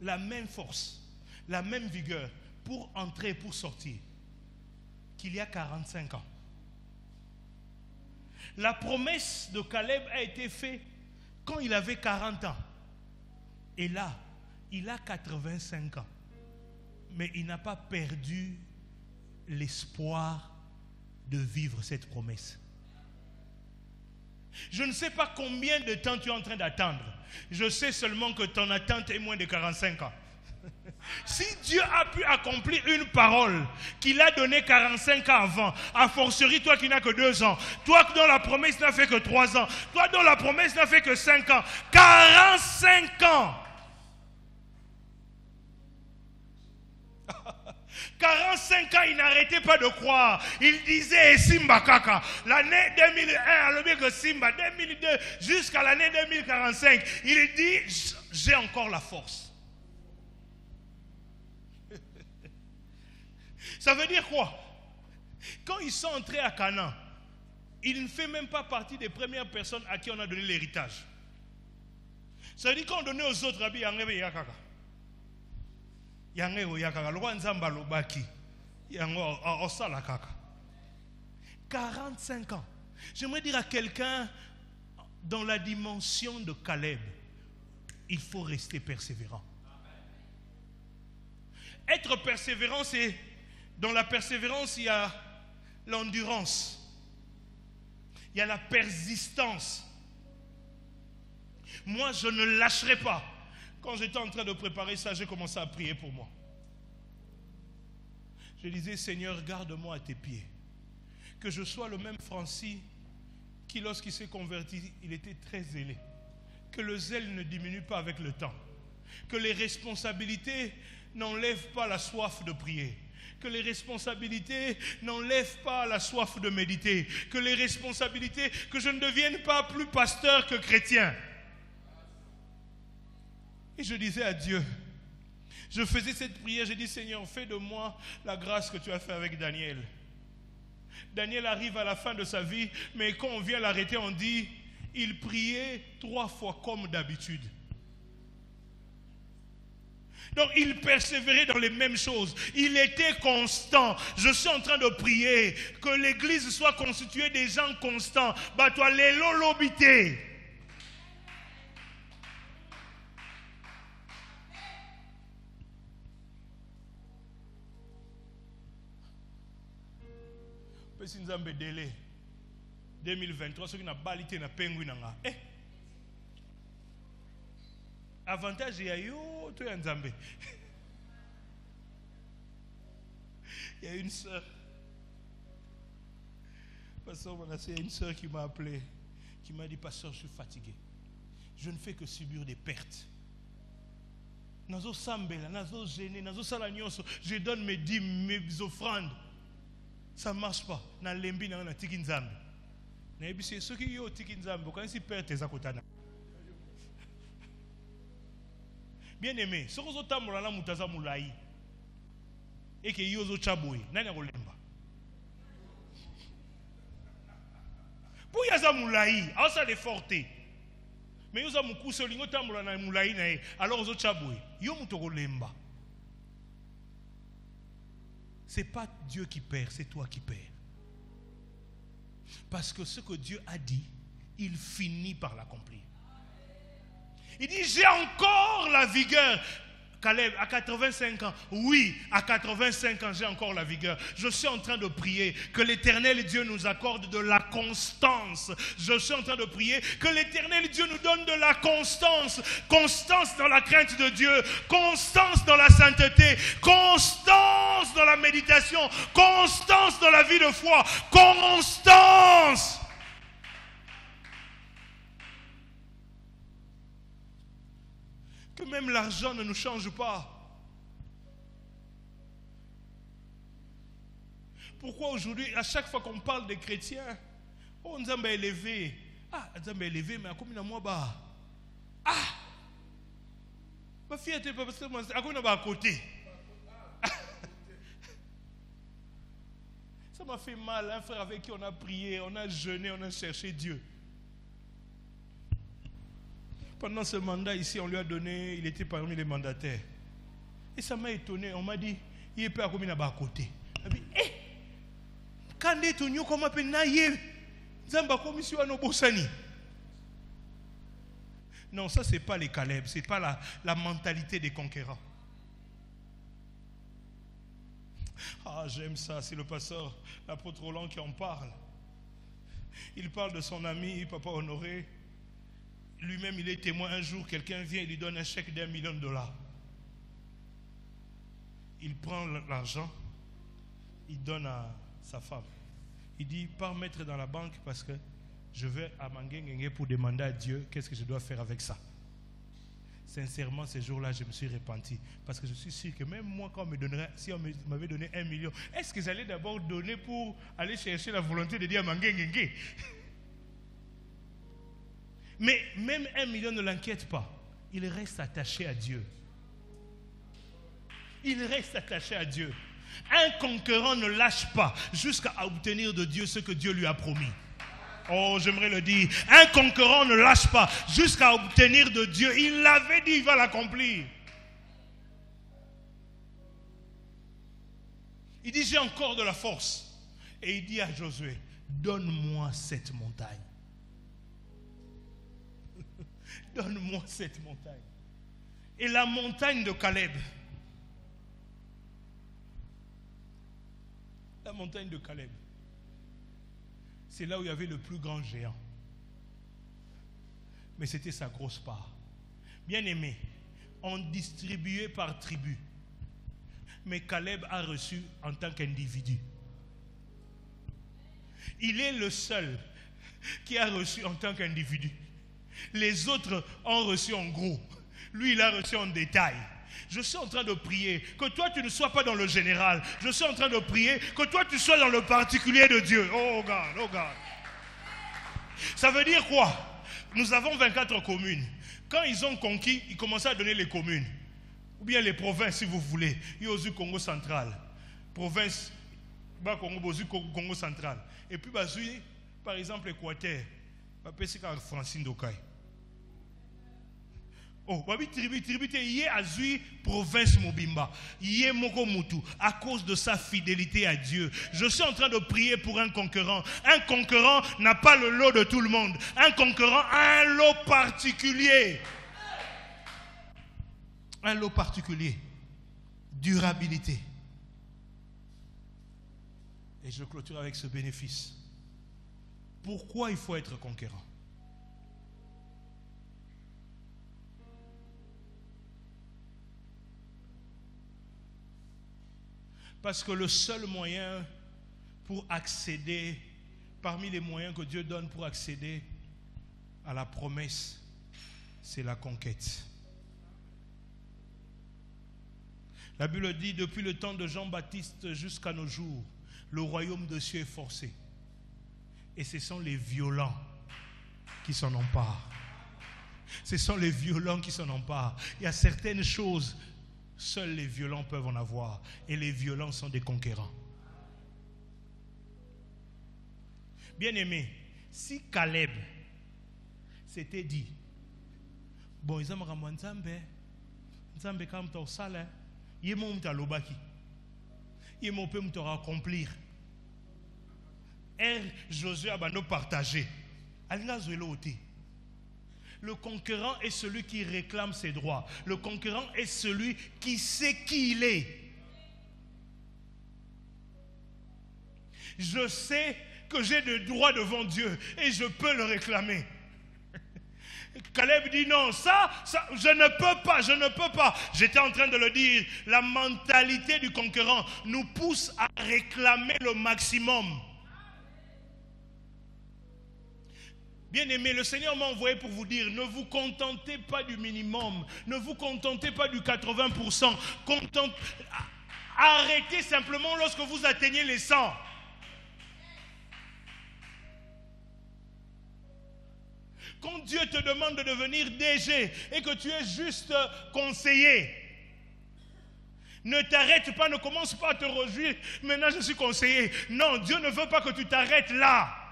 La même force, la même vigueur pour entrer et pour sortir qu'il y a 45 ans. La promesse de Caleb a été faite quand il avait 40 ans. Et là, il a 85 ans. Mais il n'a pas perdu l'espoir de vivre cette promesse. Je ne sais pas combien de temps tu es en train d'attendre. Je sais seulement que ton attente est moins de 45 ans. Si Dieu a pu accomplir une parole qu'il a donnée 45 ans avant, a fortiori toi qui n'as que 2 ans, toi dont la promesse n'a fait que 3 ans, toi dont la promesse n'a fait que 5 ans, 45 ans. 45 ans, il n'arrêtait pas de croire. Il disait Simba Kaka. L'année 2001, Simba, 2002, jusqu'à l'année 2045, il dit j'ai encore la force. Ça veut dire quoi? Quand ils sont entrés à Canaan, il ne fait même pas partie des premières personnes à qui on a donné l'héritage. Ça veut dire qu'on donnait aux autres, Rabbi Yangebe Yakaka. Yangebe Yakaka, le roi Nzamba Lobaki, Yango Osala Kaka. 45 ans. J'aimerais dire à quelqu'un, dans la dimension de Caleb, il faut rester persévérant. Être persévérant, c'est... Dans la persévérance, il y a l'endurance. Il y a la persistance. Moi, je ne lâcherai pas. Quand j'étais en train de préparer ça, j'ai commencé à prier pour moi. Je disais, Seigneur, garde-moi à tes pieds. Que je sois le même Francis qui, lorsqu'il s'est converti, il était très zélé. Que le zèle ne diminue pas avec le temps. Que les responsabilités n'enlèvent pas la soif de prier. Que les responsabilités n'enlèvent pas la soif de méditer. Que les responsabilités, que je ne devienne pas plus pasteur que chrétien. Et je disais à Dieu, je faisais cette prière, j'ai dit Seigneur, fais de moi la grâce que tu as fait avec Daniel. Daniel arrive à la fin de sa vie, mais quand on vient l'arrêter, on dit, il priait 3 fois comme d'habitude. Donc il persévérait dans les mêmes choses. Il était constant. Je suis en train de prier que l'église soit constituée des gens constants. Batwa lelo lobité. Pesi nzambe délai 2023 ceux qui n'a balité na penguin nga. Avantage il y a yo to ya nzambe. Il y a une sœur. Pasteur Manassé, il y a une sœur qui m'a appelé, qui m'a dit pasteur, je suis fatigué. Je ne fais que subir des pertes. Nazo sambela, nazo gêné, nazo salanyoso, je donne mes dîmes, mes offrandes. Ça ne marche pas. Na lembi na tiki nzambe. Na ebisi ceux qui yo tiki nzambe, quand si perte eza kotana. Bien aimé, ce que vous avez dit, et que vous avez dit, nani akolemba. Pour yaza moulaï, alors ça est forté. Mais yaza moukou solingo tambola na moulaï na alors ozo chaboué. Yo moutoko lemba. C'est pas Dieu qui perd, c'est toi qui perds. Parce que ce que Dieu a dit, il finit par l'accomplir. Il dit, j'ai encore la vigueur. Caleb, à 85 ans, oui, à 85 ans, j'ai encore la vigueur. Je suis en train de prier que l'Éternel Dieu nous accorde de la constance. Je suis en train de prier que l'Éternel Dieu nous donne de la constance. Constance dans la crainte de Dieu, constance dans la sainteté, constance dans la méditation, constance dans la vie de foi, constance. Que même l'argent ne nous change pas. Pourquoi aujourd'hui, à chaque fois qu'on parle des chrétiens, on nous a élevé. Ah, on nous a élevé, mais à combien de mois bas? Ah! Ma fille était pas parce que moi, à combien de mois à côté? Ça m'a fait mal, un frère avec qui on a prié, on a jeûné, on a cherché Dieu. Pendant ce mandat ici, on lui a donné, il était parmi les mandataires. Et ça m'a étonné, on m'a dit, il est pas comme à côté. Il m'a dit, eh, quand est on comment appelle naïe, zamba commission à nos bossani. Non, ça c'est pas les Caleb, c'est pas la mentalité des conquérants. Ah, j'aime ça, c'est le pasteur, l'apôtre Roland qui en parle. Il parle de son ami, Papa Honoré. Lui-même, il est témoin. Un jour, quelqu'un vient et lui donne un chèque d'1 million de $. Il prend l'argent, il donne à sa femme. Il dit, pars mettre dans la banque parce que je vais à Manguengenge pour demander à Dieu qu'est-ce que je dois faire avec ça. Sincèrement, ces jours-là, je me suis repenti. Parce que je suis sûr que même moi, quand on me donnerait, si on m'avait donné 1 million, est-ce que j'allais d'abord donner pour aller chercher la volonté de Dieu à Manguengenge? Mais même 1 million ne l'inquiète pas. Il reste attaché à Dieu. Il reste attaché à Dieu. Un conquérant ne lâche pas jusqu'à obtenir de Dieu ce que Dieu lui a promis. Oh, j'aimerais le dire. Un conquérant ne lâche pas jusqu'à obtenir de Dieu. Il l'avait dit, il va l'accomplir. Il dit, j'ai encore de la force. Et il dit à Josué, donne-moi cette montagne. Donne-moi cette montagne. Et la montagne de Caleb. La montagne de Caleb. C'est là où il y avait le plus grand géant. Mais c'était sa grosse part. Bien aimé, on distribuait par tribu. Mais Caleb a reçu en tant qu'individu. Il est le seul qui a reçu en tant qu'individu. Les autres ont reçu en gros. Lui, il a reçu en détail. Je suis en train de prier que toi, tu ne sois pas dans le général. Je suis en train de prier que toi, tu sois dans le particulier de Dieu. Oh God, oh God. Ça veut dire quoi? Nous avons 24 communes. Quand ils ont conquis, ils commençaient à donner les communes. Ou bien les provinces, si vous voulez. Yozu Congo central. Province, Congo central. Et puis, par exemple, Équateur. Francine Dokai. Oh, tribu, yé azui province Mobimba, yé Moko Mutu, à cause de sa fidélité à Dieu. Je suis en train de prier pour un conquérant. Un conquérant n'a pas le lot de tout le monde. Un conquérant a un lot particulier. Un lot particulier. Durabilité. Et je clôture avec ce bénéfice. Pourquoi il faut être conquérant? Parce que le seul moyen pour accéder, parmi les moyens que Dieu donne pour accéder à la promesse, c'est la conquête. La Bible dit, depuis le temps de Jean-Baptiste jusqu'à nos jours, le royaume de Dieu est forcé. Et ce sont les violents qui s'en emparent. Ce sont les violents qui s'en emparent. Il y a certaines choses, seuls les violents peuvent en avoir. Et les violents sont des conquérants. Bien-aimés, Si Caleb s'était dit, bon, ils ont Nzambe comme tu as sale, il est mon talobaki, il est mon peu me accomplir. Josué a partagé. Le conquérant est celui qui réclame ses droits. Le conquérant est celui qui sait qui il est. Je sais que j'ai des droits devant Dieu et je peux le réclamer. Caleb dit non, ça, je ne peux pas. J'étais en train de le dire, la mentalité du conquérant nous pousse à réclamer le maximum. Bien-aimé, le Seigneur m'a envoyé pour vous dire, ne vous contentez pas du minimum, ne vous contentez pas du 80%, arrêtez simplement lorsque vous atteignez les 100. Quand Dieu te demande de devenir DG et que tu es juste conseiller, ne t'arrête pas, ne commence pas à te réjouir. Maintenant je suis conseiller. Non, Dieu ne veut pas que tu t'arrêtes là.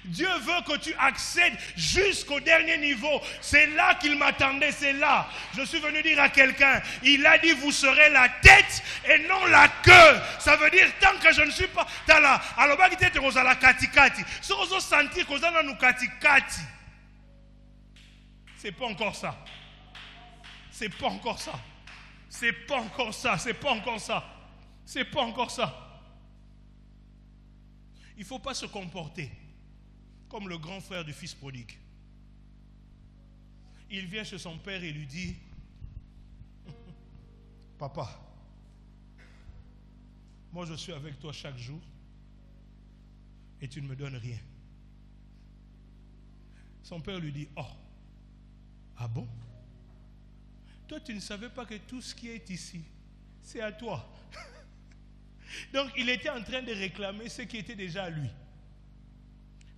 Dieu veut que tu accèdes jusqu'au dernier niveau. C'est là qu'il m'attendait, c'est là. Je suis venu dire à quelqu'un, il a dit vous serez la tête et non la queue. Ça veut dire tant que je ne suis pas là. Alors bah tu es la katikati. Si on sentir que nous nous katikati, c'est pas encore ça. C'est pas encore ça. C'est pas encore ça. C'est pas encore ça. C'est pas encore ça. Il ne faut pas se comporter comme le grand frère du fils prodigue. Il vient chez son père et lui dit, papa, moi je suis avec toi chaque jour et tu ne me donnes rien. Son père lui dit, oh, ah bon? Toi tu ne savais pas que tout ce qui est ici, c'est à toi. Donc il était en train de réclamer ce qui était déjà à lui.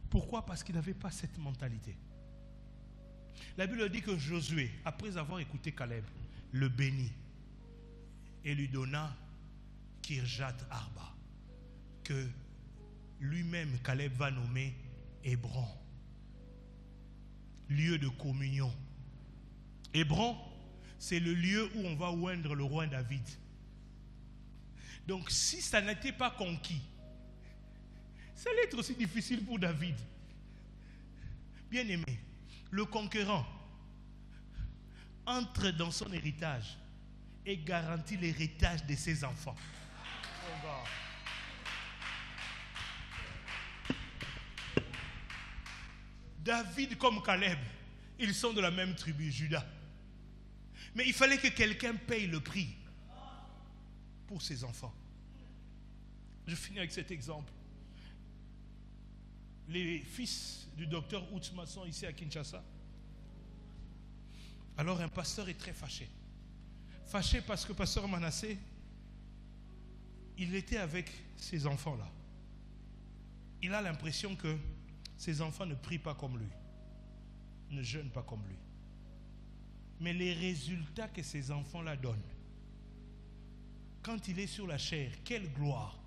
Pourquoi? Parce qu'il n'avait pas cette mentalité. La Bible dit que Josué, après avoir écouté Caleb, le bénit et lui donna Kirjat Arba, que lui-même Caleb va nommer Hébron, lieu de communion. Hébron, c'est le lieu où on va oindre le roi David. Donc si ça n'était pas conquis, ça allait être aussi difficile pour David. Bien-aimé, le conquérant entre dans son héritage et garantit l'héritage de ses enfants. David comme Caleb, ils sont de la même tribu, Juda. Mais il fallait que quelqu'un paye le prix pour ses enfants. Je finis avec cet exemple. Les fils du docteur Outsma sont ici à Kinshasa. Alors un pasteur est très fâché. Fâché parce que pasteur Manassé, il était avec ses enfants-là. Il a l'impression que ses enfants ne prient pas comme lui, ne jeûnent pas comme lui. Mais les résultats que ces enfants-là donnent, quand il est sur la chair, quelle gloire!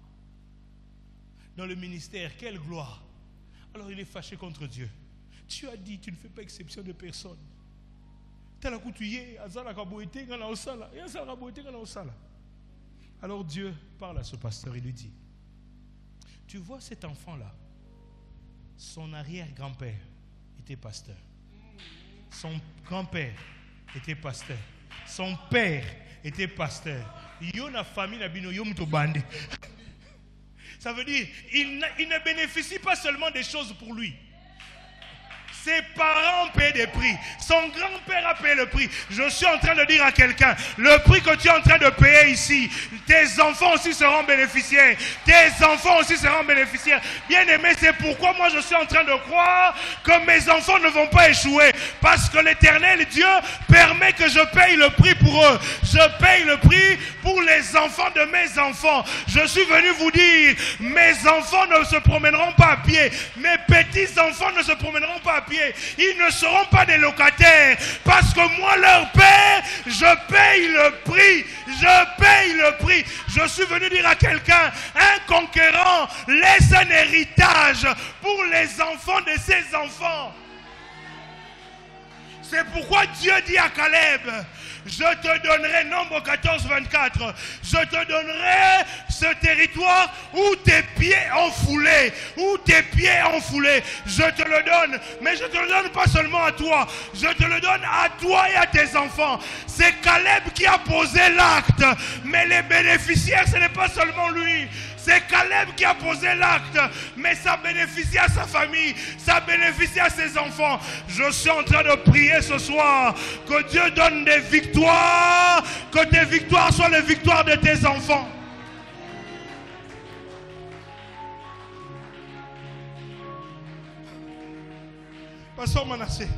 Dans le ministère, quelle gloire! Alors il est fâché contre Dieu. Tu as dit, tu ne fais pas exception de personne. Alors Dieu parle à ce pasteur et lui dit, tu vois cet enfant-là, son arrière-grand-père était pasteur. Son grand-père était pasteur. Son père était pasteur. Ça veut dire, il ne bénéficie pas seulement des choses pour lui. Ses parents paient des prix. Son grand-père a payé le prix. Je suis en train de dire à quelqu'un, le prix que tu es en train de payer ici, tes enfants aussi seront bénéficiaires. Tes enfants aussi seront bénéficiaires. Bien aimé, c'est pourquoi moi je suis en train de croire que mes enfants ne vont pas échouer. Parce que l'Éternel Dieu permet que je paye le prix pour eux. Je paye le prix pour les enfants de mes enfants. Je suis venu vous dire, mes enfants ne se promèneront pas à pied. Mes petits-enfants ne se promèneront pas à pied. sans-papiers. Ils ne seront pas des locataires. Parce que moi, leur père, je paye le prix. Je paye le prix. Je suis venu dire à quelqu'un, un conquérant laisse un héritage pour les enfants de ses enfants. C'est pourquoi Dieu dit à Caleb, je te donnerai, Nombre 14, 24, je te donnerai ce territoire où tes pieds ont foulé, je te le donne, mais je ne te le donne pas seulement à toi, je te le donne à toi et à tes enfants. C'est Caleb qui a posé l'acte, mais les bénéficiaires, ce n'est pas seulement lui. C'est Caleb qui a posé l'acte, mais ça bénéficie à sa famille, ça bénéficie à ses enfants. Je suis en train de prier ce soir que Dieu donne des victoires, que tes victoires soient les victoires de tes enfants. Pasteur Manassé,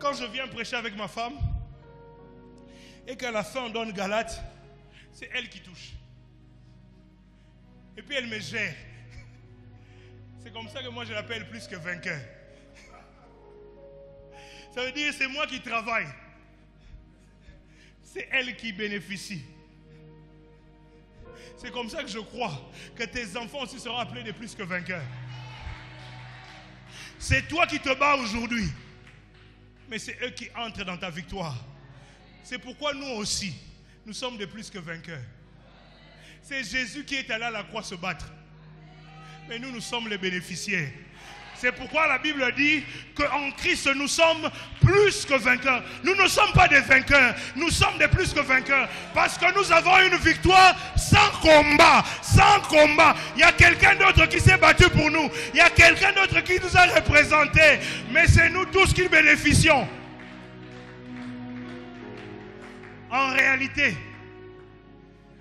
quand je viens prêcher avec ma femme et qu'à la fin on donne Galates, c'est elle qui touche. Et puis elle me gère. C'est comme ça que moi je l'appelle plus que vainqueur. Ça veut dire c'est moi qui travaille. C'est elle qui bénéficie. C'est comme ça que je crois que tes enfants aussi seront appelés de plus que vainqueurs. C'est toi qui te bats aujourd'hui. Mais c'est eux qui entrent dans ta victoire. C'est pourquoi nous aussi, nous sommes de plus que vainqueurs. C'est Jésus qui est allé à la croix se battre. Mais nous sommes les bénéficiaires. C'est pourquoi la Bible dit qu'en Christ, nous sommes plus que vainqueurs. Nous ne sommes pas des vainqueurs. Nous sommes des plus que vainqueurs. Parce que nous avons une victoire sans combat. Sans combat. Il y a quelqu'un d'autre qui s'est battu pour nous. Il y a quelqu'un d'autre qui nous a représentés. Mais c'est nous tous qui bénéficions. En réalité,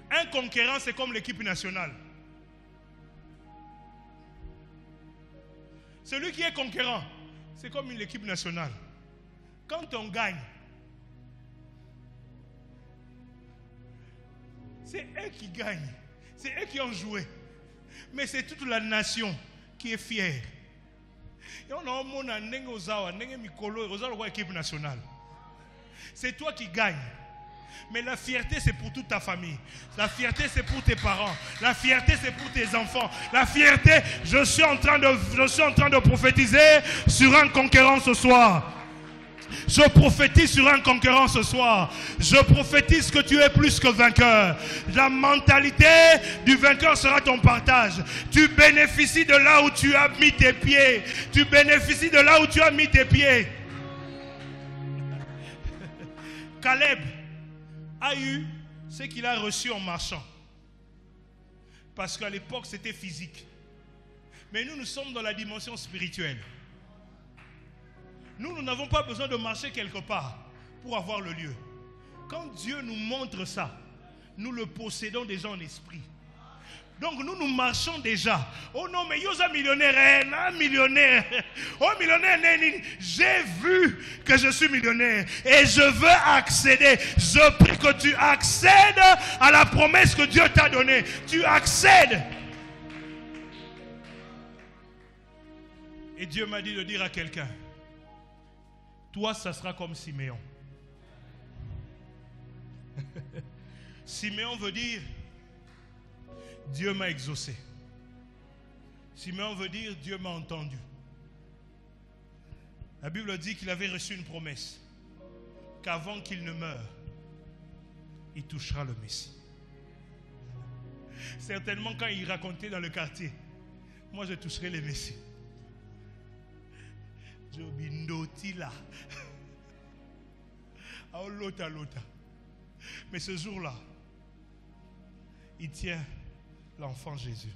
un conquérant, c'est comme l'équipe nationale. Celui qui est conquérant, c'est comme une équipe nationale. Quand on gagne, c'est eux qui gagnent. C'est eux qui ont joué. Mais c'est toute la nation qui est fière. C'est toi qui gagnes. Mais la fierté, c'est pour toute ta famille. La fierté, c'est pour tes parents. La fierté, c'est pour tes enfants. La fierté, je suis en train de prophétiser sur un conquérant ce soir. Je prophétise sur un conquérant ce soir. Je prophétise que tu es plus que vainqueur. La mentalité du vainqueur sera ton partage. Tu bénéficies de là où tu as mis tes pieds. Tu bénéficies de là où tu as mis tes pieds. Caleb a eu ce qu'il a reçu en marchant. Parce qu'à l'époque, c'était physique. Mais nous sommes dans la dimension spirituelle. Nous n'avons pas besoin de marcher quelque part pour avoir le lieu. Quand Dieu nous montre ça, nous le possédons déjà en esprit. Donc nous marchons déjà. Oh non, mais yosa millionnaire, un millionnaire. Oh millionnaire, j'ai vu que je suis millionnaire et je veux accéder. Je prie que tu accèdes à la promesse que Dieu t'a donnée. Tu accèdes. Et Dieu m'a dit de dire à quelqu'un, toi, ça sera comme Siméon. Siméon veut dire Dieu m'a exaucé. Siméon veut dire Dieu m'a entendu. La Bible dit qu'il avait reçu une promesse qu'avant qu'il ne meure, il touchera le Messie. Certainement quand il racontait dans le quartier, moi je toucherai le Messie. Mais ce jour-là, il tient l'enfant Jésus.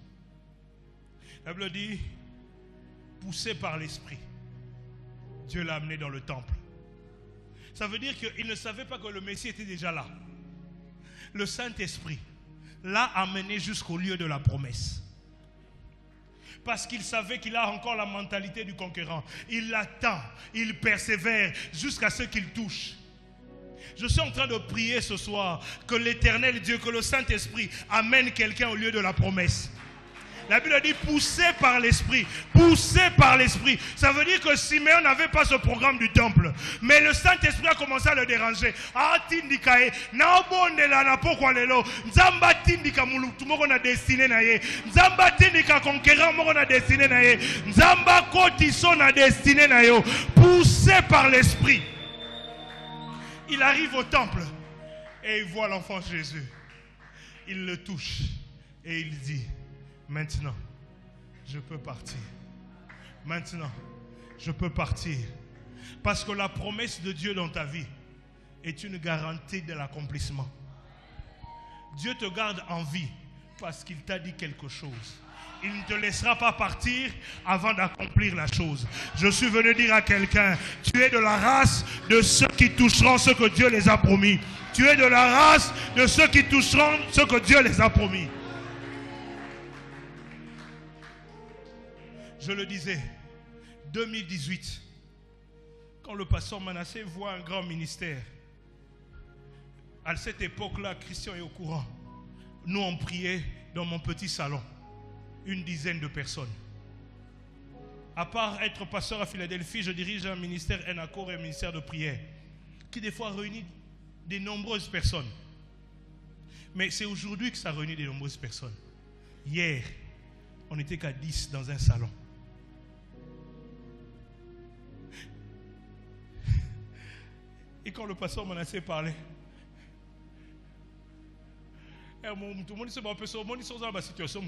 La Bible dit, poussé par l'Esprit, Dieu l'a amené dans le temple. Ça veut dire qu'il ne savait pas que le Messie était déjà là. Le Saint-Esprit l'a amené jusqu'au lieu de la promesse. Parce qu'il savait qu'il a encore la mentalité du conquérant. Il attend, il persévère jusqu'à ce qu'il touche. Je suis en train de prier ce soir que l'Éternel Dieu, que le Saint-Esprit amène quelqu'un au lieu de la promesse. La Bible dit poussé par l'esprit. Poussé par l'esprit. Ça veut dire que Simeon n'avait pas ce programme du temple. Mais le Saint-Esprit a commencé à le déranger. Ah, tindikae. Na obondela na pokwa lelo. Nzamba tindika mulutu moko na destiné na ye. Nzamba tindika conquérant moko na destiné na ye. Nzamba kotiso na destiné na yo. Poussé par l'esprit. Il arrive au temple et il voit l'enfant Jésus. Il le touche et il dit, maintenant, je peux partir. Maintenant, je peux partir. Parce que la promesse de Dieu dans ta vie est une garantie de l'accomplissement. Dieu te garde en vie parce qu'il t'a dit quelque chose. Il ne te laissera pas partir avant d'accomplir la chose. Je suis venu dire à quelqu'un, tu es de la race de ceux qui toucheront ce que Dieu les a promis. Tu es de la race de ceux qui toucheront ce que Dieu les a promis. Je le disais, 2018, quand le pasteur Manassé voit un grand ministère, à cette époque-là, Christian est au courant. Nous, on priait dans mon petit salon. Une dizaine de personnes. À part être pasteur à Philadelphie, je dirige un ministère ENACOR et un ministère de prière qui des fois réunit de nombreuses personnes. Mais c'est aujourd'hui que ça réunit de nombreuses personnes. Hier, on n'était qu'à 10 dans un salon. Et quand le pasteur Manassé parlait, tout le monde se dit la situation.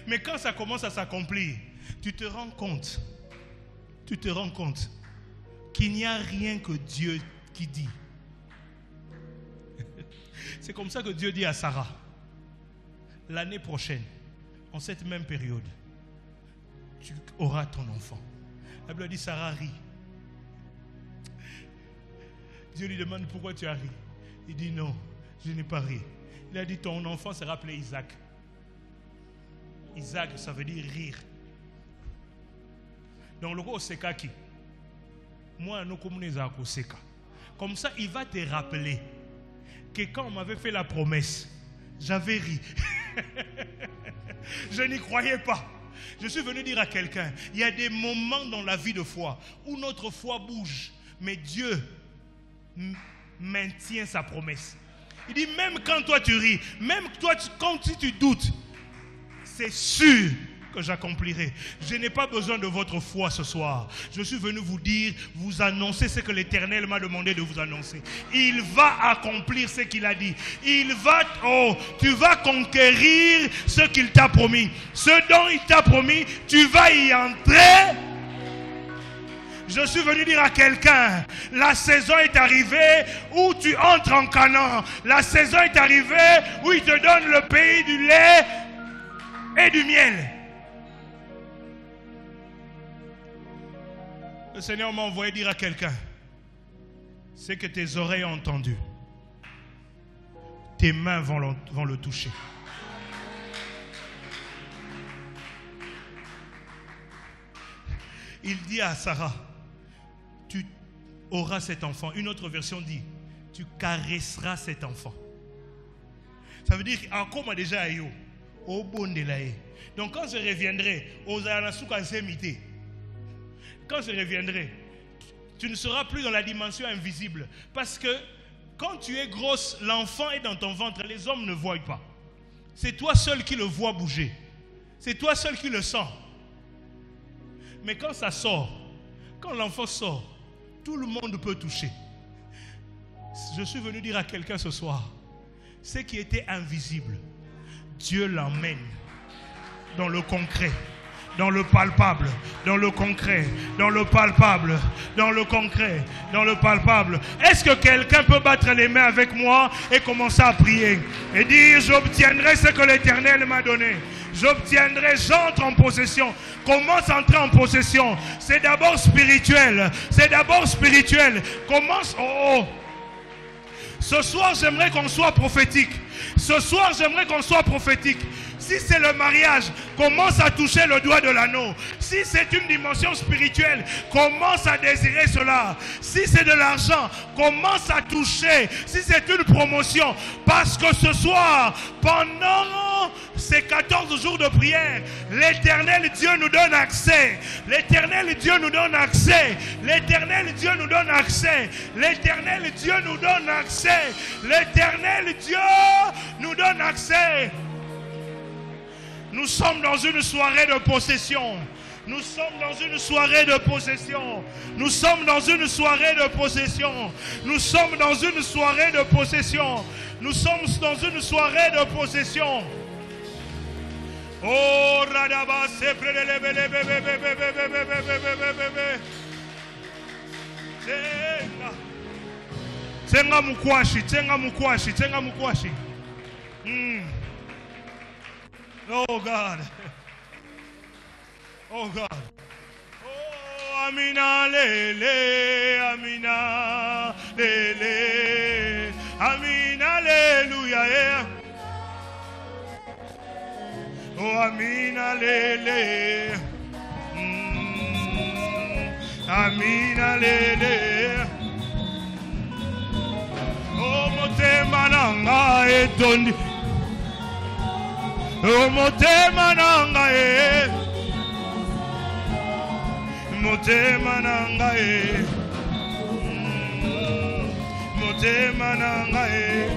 Mais quand ça commence à s'accomplir, tu te rends compte qu'il n'y a rien que Dieu qui dit. C'est comme ça que Dieu dit à Sarah, l'année prochaine, en cette même période, tu auras ton enfant. La Bible dit, Sarah rit. Dieu lui demande pourquoi tu as ri. Il dit non, je n'ai pas ri. Il a dit ton enfant sera appelé Isaac. Isaac, ça veut dire rire. Donc le gros seka qui? Moi, nous comme les seka. Comme ça, il va te rappeler que quand on m'avait fait la promesse, j'avais ri. Je n'y croyais pas. Je suis venu dire à quelqu'un, il y a des moments dans la vie de foi où notre foi bouge, mais Dieu maintient sa promesse. Il dit même quand toi tu ris, même toi quand tu doutes, c'est sûr que j'accomplirai. Je n'ai pas besoin de votre foi ce soir. Je suis venu vous dire, vous annoncer ce que l'Éternel m'a demandé de vous annoncer. Il va accomplir ce qu'il a dit. Tu vas conquérir ce qu'il t'a promis. Ce dont il t'a promis, tu vas y entrer. Je suis venu dire à quelqu'un, la saison est arrivée où tu entres en Canaan. La saison est arrivée où il te donne le pays du lait et du miel. Le Seigneur m'a envoyé dire à quelqu'un, c'est que tes oreilles ont entendu. Tes mains vont le toucher. Il dit à Sarah, tu auras cet enfant. Une autre version dit, tu caresseras cet enfant. Ça veut dire, comme déjà eu, au bon de la. Donc quand je reviendrai, aux Alanasuka Zemité, quand je reviendrai, tu ne seras plus dans la dimension invisible. Parce que quand tu es grosse, l'enfant est dans ton ventre, les hommes ne voient pas. C'est toi seul qui le vois bouger. C'est toi seul qui le sens. Mais quand ça sort, quand l'enfant sort, tout le monde peut toucher. Je suis venu dire à quelqu'un ce soir, ce qui était invisible, Dieu l'emmène dans le concret, dans le palpable, dans le concret, dans le palpable, dans le concret, dans le palpable. Est-ce que quelqu'un peut battre les mains avec moi et commencer à prier et dire, j'obtiendrai ce que l'Éternel m'a donné. J'obtiendrai, j'entre en possession. Commence à entrer en possession. C'est d'abord spirituel. C'est d'abord spirituel. Commence. Ce soir, j'aimerais qu'on soit prophétique. Ce soir, j'aimerais qu'on soit prophétique. Si c'est le mariage, commence à toucher le doigt de l'anneau. Si c'est une dimension spirituelle, commence à désirer cela. Si c'est de l'argent, commence à toucher. Si c'est une promotion, parce que ce soir, pendant ces 14 jours de prière, l'Éternel Dieu nous donne accès. L'Éternel Dieu nous donne accès. L'Éternel Dieu nous donne accès. L'Éternel Dieu nous donne accès. L'Éternel Dieu nous donne accès. Nous sommes dans une soirée de possession. Nous sommes dans une soirée de possession. Nous sommes dans une soirée de possession. Nous sommes dans une soirée de possession. Nous sommes dans une soirée de possession. Oh, Radaba, c'est près de Tenga mukwashi, tenga mukwashi, tenga mukwashi. Oh God. Oh God. Oh, Amina lele, Amina lele, Amina Alléluia. Yeah. Oh, Amina lele, Amina lele. Oh, motema nanga etondi. Oh, motema nanga e. Motema nanga e. Motema nanga e.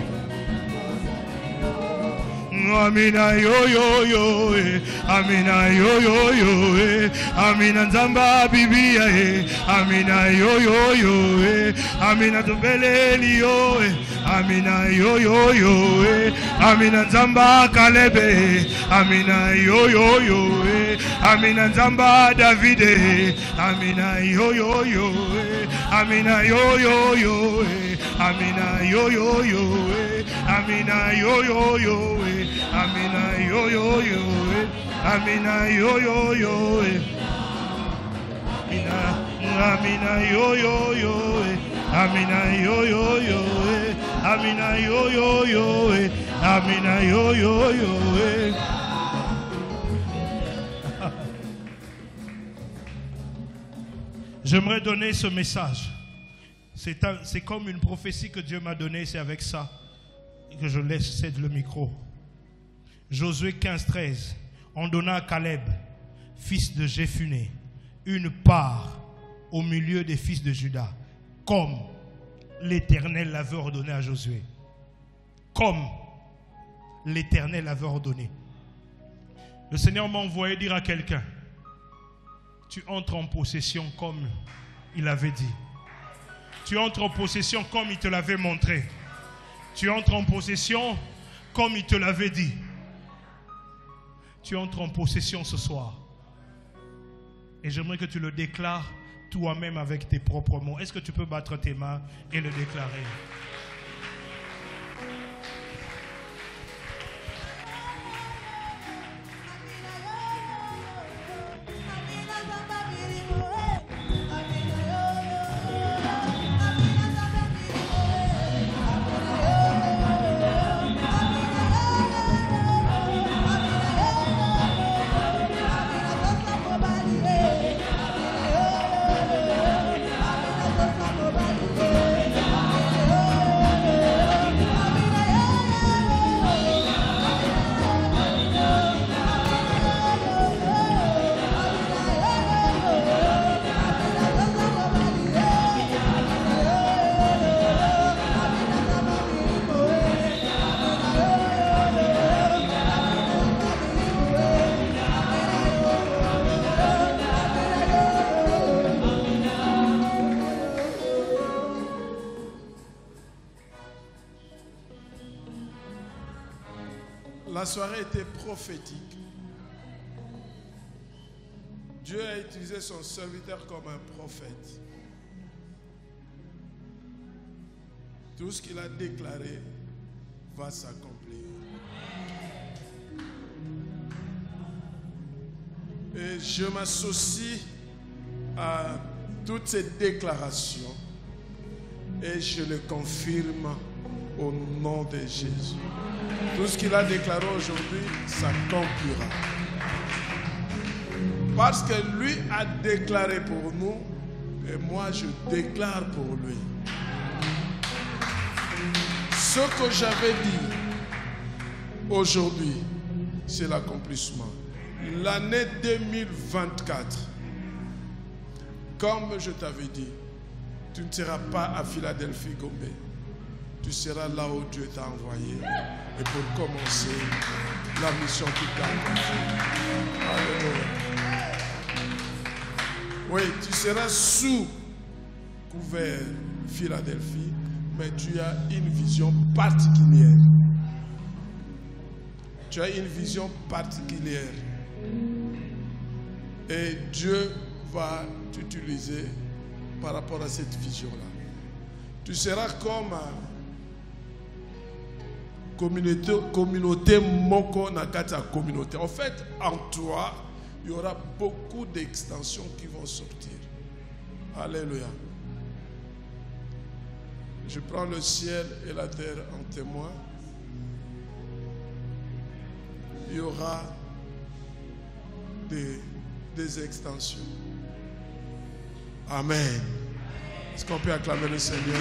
Amina yo yo yo eh. Amina yo yo yo eh. Amina nzamba bibia eh. Amina yo yo yo eh. Amina tubeleli yo eh. Amina yo yo yo eh. Amina nzamba kalebe. Amina yo yo yo eh. Amina nzamba Davide. Amina yo yo yo eh. Amina yo yo yo eh. Amina yo yo yo eh. Amina yo yo yo eh. Amina yo yo yo eh. Amina yo yo yo eh. Amina yo yo yo eh. Amina yo yo yo eh. Amina yo yo yo eh. Amina yo yo yo eh. J'aimerais donner ce message. C'est comme une prophétie que Dieu m'a donnée. C'est avec ça que je cède le micro. Josué 15-13. On donna à Caleb, fils de Jéphuné, une part au milieu des fils de Juda, comme l'Éternel l'avait ordonné à Josué. Comme l'Éternel l'avait ordonné. Le Seigneur m'a envoyé dire à quelqu'un: tu entres en possession comme il avait dit. Tu entres en possession comme il te l'avait montré. Tu entres en possession comme il te l'avait dit. Tu entres en possession ce soir. Et j'aimerais que tu le déclares toi-même avec tes propres mots. Est-ce que tu peux battre tes mains et le déclarer? La soirée était prophétique. Dieu a utilisé son serviteur comme un prophète. Tout ce qu'il a déclaré va s'accomplir. Et je m'associe à toutes ces déclarations et je le confirme au nom de Jésus. Tout ce qu'il a déclaré aujourd'hui s'accomplira. Parce que lui a déclaré pour nous et moi je déclare pour lui. Ce que j'avais dit aujourd'hui, c'est l'accomplissement. L'année 2024, comme je t'avais dit, tu ne seras pas à Philadelphie, Gombe. Tu seras là où Dieu t'a envoyé et pour commencer la mission qu'il t'a confiée. Alléluia. Oui, tu seras sous couvert Philadelphie, mais tu as une vision particulière. Tu as une vision particulière. Et Dieu va t'utiliser par rapport à cette vision-là. Tu seras comme communauté Moko Nakata communauté. En fait, en toi, il y aura beaucoup d'extensions qui vont sortir. Alléluia. Je prends le ciel et la terre en témoin. Il y aura des extensions. Amen. Est-ce qu'on peut acclamer le Seigneur?